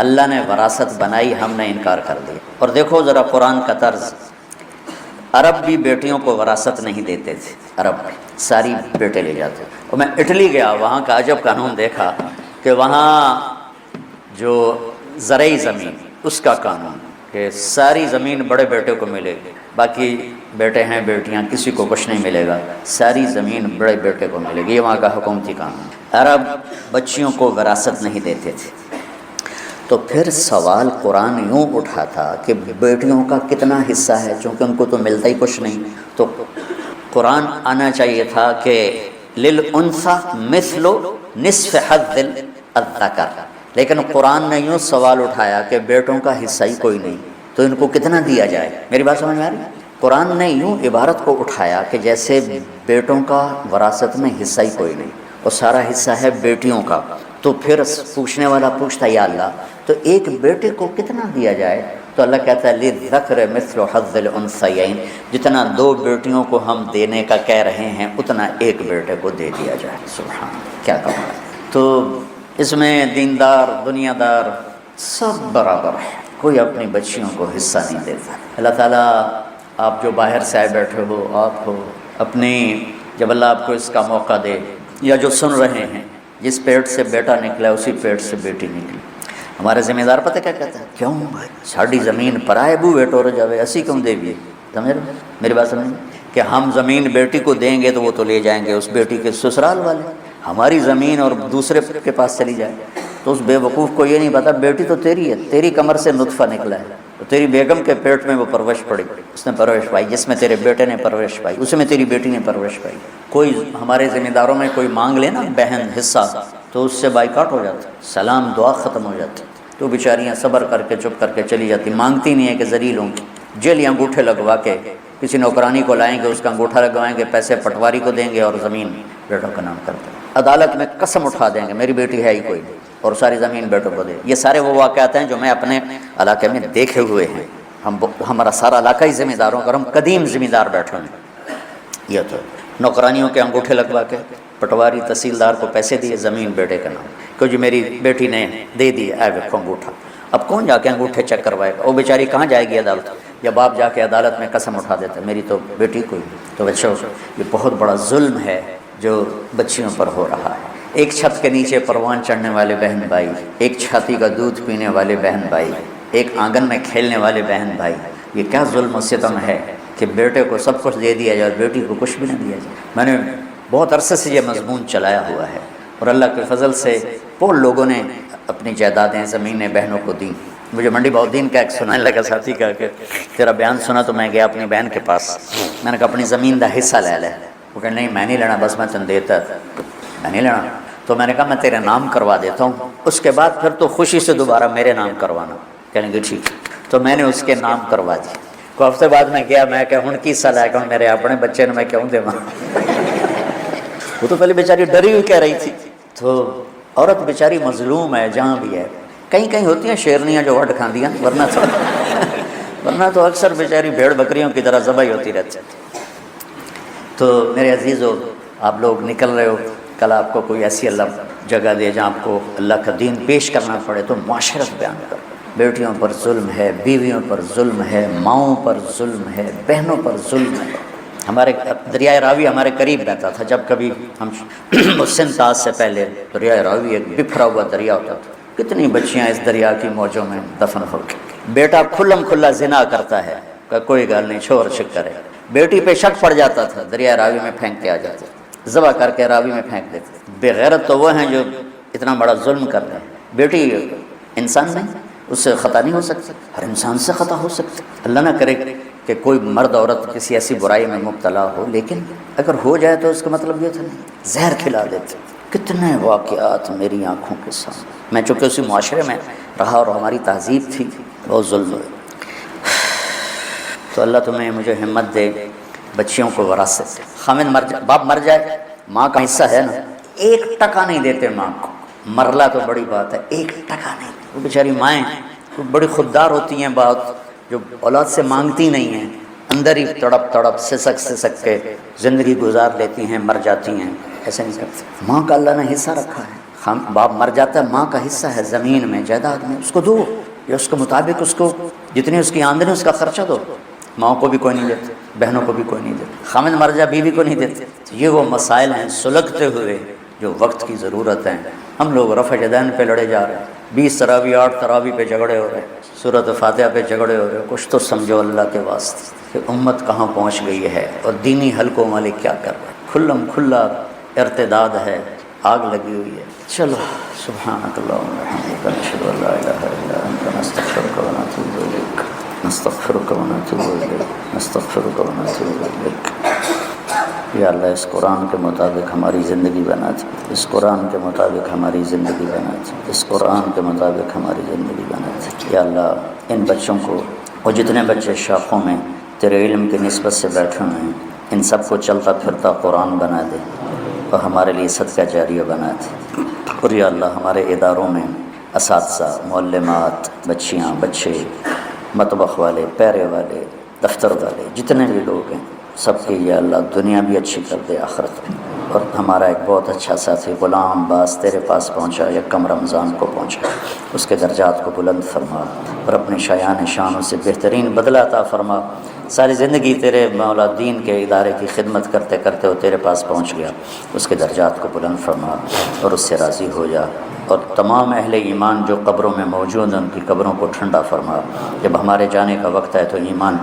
اللہ نے وراثت بنائی، ہم نے انکار کر دیا۔ اور دیکھو ذرا قرآن کا طرز، عرب بھی بیٹیوں کو وراثت نہیں دیتے تھے، عرب ساری بیٹے لے جاتے۔ اور میں اٹلی گیا، وہاں کا عجب قانون دیکھا کہ وہاں جو زرعی زمین، اس کا قانون کہ ساری زمین بڑے بیٹے کو ملے گی، باقی بیٹے ہیں بیٹیاں کسی کو کچھ نہیں ملے گا، ساری زمین بڑے بیٹے کو ملے گی، یہ وہاں کا حکومتی قانون۔ عرب بچیوں کو وراثت نہیں دیتے تھے۔ تو پھر سوال قرآن یوں اٹھا تھا کہ بیٹیوں کا کتنا حصہ ہے، چونکہ ان کو تو ملتا ہی کچھ نہیں، تو قرآن آنا چاہیے تھا کہ للانثى مثل نصف حظ الذکر، لیکن قرآن نے یوں سوال اٹھایا کہ بیٹوں کا حصہ ہی کوئی نہیں، تو ان کو کتنا دیا جائے؟ میری بات سمجھ میں آ رہی ہے؟ قرآن نے یوں عبارت کو اٹھایا کہ جیسے بیٹوں کا وراثت میں حصہ ہی کوئی نہیں اور سارا حصہ ہے بیٹیوں کا۔ تو پھر پوچھنے والا پوچھتا یا اللہ، تو ایک بیٹے کو کتنا دیا جائے؟ تو اللہ کہتا ہے للذکر مثل حظ الانثیین، جتنا 2 بیٹیوں کو ہم دینے کا کہہ رہے ہیں اتنا ایک بیٹے کو دے دیا جائے۔ سبحان، کیا کہا ہے۔ تو اس میں دیندار، دنیا دار سب برابر ہے، کوئی اپنی بچیوں کو حصہ نہیں دیتا۔ اللہ تعالیٰ، آپ جو باہر سے آئے بیٹھے ہو، آپ ہو اپنی، جب اللہ آپ کو اس کا موقع دے، یا جو سن رہے ہیں، جس پیٹ سے بیٹا نکلا اسی پیٹ سے بیٹی نکلی۔ ہمارے ذمہ دار پتہ کیا کہتے ہیں؟ کیوں بھائی ساڑی زمین پرائے بو بیٹو رہ جاوے، اسی کیوں دے گی؟ سمجھ رہے میری بات سمجھ کہ ہم زمین بیٹی کو دیں گے تو وہ تو لے جائیں گے اس بیٹی کے سسرال والے، ہماری زمین اور دوسرے کے پاس چلی جائے۔ تو اس بے وقوف کو یہ نہیں پتا بیٹی تو تیری ہے، تیری کمر سے نطفہ نکلا ہے، تو تیری بیگم کے پیٹ میں وہ پرورش پڑی، اس نے پرورش پائی، جس میں تیرے بیٹے نے پرورش پائی اس میں تیری بیٹی نے پرورش پائی۔ کوئی ہمارے ذمہ داروں میں کوئی مانگ لے نا بہن حصہ، تو اس سے بائیکاٹ ہو جاتا، سلام دعا ختم ہو جاتی، تو بیچاریاں صبر کر کے چپ کر کے چلی جاتی، مانگتی نہیں ہے کہ ذلیل ہوں گی۔ جیلی انگوٹھے لگوا کے کسی نوکرانی کو لائیں گے، اس کا انگوٹھا لگوائیں گے، پیسے پٹواری کو دیں گے اور زمین بیٹوں کا نام کرتے ہیں۔ عدالت میں قسم اٹھا دیں گے میری بیٹی ہے ہی کوئی نہیں، اور ساری زمین بیٹوں کو دے۔ یہ سارے وہ واقعات ہیں جو میں اپنے علاقے میں دیکھے ہوئے ہیں۔ ہمارا سارا علاقہ ہی ذمہ داروں کا، ہم قدیم ذمہ دار بیٹھے ہیں۔ یہ تو نوکرانیوں کے انگوٹھے لگوا کے پٹواری تحصیلدار کو پیسے دیے، زمین بیٹے کا نام، کہ جی میری بیٹی نے دے دی، اے دیکھو انگوٹھا۔ اب کون جا کے انگوٹھے چیک کروائے گا؟ وہ بیچاری کہاں جائے گی عدالت؟ یا باپ جا کے عدالت میں قسم اٹھا دیتا ہے میری تو بیٹی کوئی نہیں۔ تو بچوں، یہ بہت بڑا ظلم ہے جو بچیوں پر ہو رہا ہے۔ ایک چھت کے نیچے پروان چڑھنے والے بہن بھائی، ایک چھاتی کا دودھ پینے والے بہن بھائی، ایک آنگن میں کھیلنے والے بہن بھائی، یہ کیا ظلم و ستم ہے کہ بیٹے کو سب کچھ دے دیا جائے اور بیٹی کو کچھ بھی نہ دیا جائے۔ میں نے بہت عرصے سے یہ مضمون چلایا ہوا ہے، اور اللہ کے فضل سے بہت لوگوں نے اپنی جائیدادیں، زمینیں بہنوں کو دیں۔ مجھے منڈی بہدین کا ایک سنانے لگا ساتھی کا کہ تیرا بیان سنا تو میں گیا اپنی بہن کے پاس، میں نے کہا اپنی زمین کا حصہ لے لے۔ وہ کہ نہیں میں نہیں لینا، بس میں تن دیتا، میں نہیں لینا۔ تو میں نے کہا میں تیرے نام کروا دیتا ہوں، اس کے بعد پھر تو خوشی سے دوبارہ میرے نام کروانا۔ کہنے کہ ٹھیک۔ تو میں نے اس کے نام کروا دی۔ کو ہفتے بعد میں گیا، میں کہ ہن کی صلاح ہے کہ میرے اپنے بچے نے میں کیوں دے وہ تو پہلے بیچاری ڈری ہوئی کہہ رہی تھی۔ تو عورت بیچاری مظلوم ہے جہاں بھی ہے، کہیں کہیں ہوتی ہیں شیرنیاں جو وڈ کھاندیاں، ورنہ تو اکثر بیچاری بھیڑ بکریوں کی طرح ذبح ہوتی رہتی ہے۔ تو میرے عزیزو، آپ لوگ نکل رہے ہو، کل آپ کو کوئی ایسی اللہ جگہ دے جہاں آپ کو اللہ کا دین پیش کرنا پڑے تو معاشرت بیان کرو۔ بیٹیوں پر ظلم ہے، بیویوں پر ظلم ہے، ماؤں پر ظلم ہے، بہنوں پر ظلم ہے۔ ہمارے دریائے راوی ہمارے قریب رہتا تھا، جب کبھی ہم سندھ آج سے پہلے دریائے راوی ایک بکھرا ہوا دریا ہوتا تھا، کتنی بچیاں اس دریا کی موجوں میں دفن ہو گئی۔ بیٹا کھلم کھلا زنا کرتا ہے کہ کوئی گل نہیں، چھوڑ شکر ہے۔ بیٹی پہ شک پڑ جاتا تھا، دریائے راوی میں پھینک کے آ جاتے، ذبح کر کے راوی میں پھینک دیتے۔ بے غیرت تو وہ ہیں جو اتنا بڑا ظلم کر رہے ہیں۔ بیٹی انسان نہیں، اس سے خطا نہیں ہو سکتا، ہر انسان سے خطا ہو سکتا۔ اللہ نہ کرے کہ کوئی مرد عورت کسی ایسی برائی میں مبتلا ہو، لیکن اگر ہو جائے تو اس کا مطلب یہ تھا نہیں، زہر کھلا دیتے۔ کتنے واقعات میری آنکھوں کے سامنے، میں چونکہ اسی معاشرے میں رہا اور ہماری تہذیب تھی، بہت ظلم ہوئے۔ تو اللہ تمہیں مجھے ہمت دے، بچیوں کو وراثت۔ خامد باپ مر جائے، ماں کا حصہ ہے نا، 1 ٹکا نہیں دیتے ماں کو۔ مرلا تو بڑی بات ہے، 1 ٹکا نہیں۔ وہ بیچاری مائیں بڑی خوددار ہوتی ہیں، بات جو اولاد سے مانگتی نہیں ہیں، اندر ہی تڑپ تڑپ سسک کے زندگی گزار لیتی ہیں، مر جاتی ہیں۔ ایسے نہیں کرتے۔ ماں کا اللہ نے حصہ رکھا ہے، باپ مر جاتا ہے، ماں کا حصہ ہے زمین میں، جائیداد میں، اس کو دو، یا اس کے مطابق اس کو جتنی اس کی آمدنی اس کا خرچہ دو۔ ماں کو بھی کوئی نہیں دیتے، بہنوں کو بھی کوئی نہیں دیتے، خامد مر جا بیوی کو نہیں دیتے۔ یہ وہ مسائل ہیں سلگتے ہوئے جو وقت کی ضرورت ہیں۔ ہم لوگ رفع یدین پہ لڑے جا رہے ہیں، 20 تراوی 8 تراوی پہ جھگڑے ہو رہے ہیں، سورۃ فاتحہ پہ جھگڑے ہو رہے ہیں۔ کچھ تو سمجھو اللہ کے واسطے کہ امت کہاں پہنچ گئی ہے اور دینی حلقوں والے کیا کر رہے ہیں۔ کھلم کھلا ارتداد ہے، آگ لگی ہوئی ہے۔ چلو سبحانک اللہم وبحمدک، نشہد ان لا الہ الا انت، نستغفرک ونتوب الیک، نستغفرک ونتوب الیک، نستغفرک ونتوب الیک۔ یا اللہ اس قرآن کے مطابق ہماری زندگی بنا دے، اس قرآن کے مطابق ہماری زندگی بنا دے، اس قرآن کے مطابق ہماری زندگی بنا دے۔ یا اللہ ان بچوں کو، اور جتنے بچے شاخوں میں تیرے علم کی نسبت سے بیٹھے ہوئے ہیں، ان سب کو چلتا پھرتا قرآن بنا دے اور ہمارے لیے صدقہ جاریہ بنا دے۔ اور یا اللہ ہمارے اداروں میں اساتذہ، معلمات، بچیاں، بچے، مطبخ والے، پیرے والے، دفتر والے، جتنے بھی لوگ ہیں، سب کی یا اللہ دنیا بھی اچھی کر دے، آخرت بھی۔ اور ہمارا ایک بہت اچھا ساتھی غلام عباس تیرے پاس پہنچا، یکم رمضان کو پہنچا، اس کے درجات کو بلند فرما اور اپنے شایان شانوں سے بہترین بدلہ عطا فرما۔ ساری زندگی تیرے مولا دین کے ادارے کی خدمت کرتے کرتے وہ تیرے پاس پہنچ گیا، اس کے درجات کو بلند فرما اور اس سے راضی ہو جا۔ اور تمام اہل ایمان جو قبروں میں موجود ہیں، ان کی قبروں کو ٹھنڈا فرما۔ جب ہمارے جانے کا وقت ہے تو ایمان پہ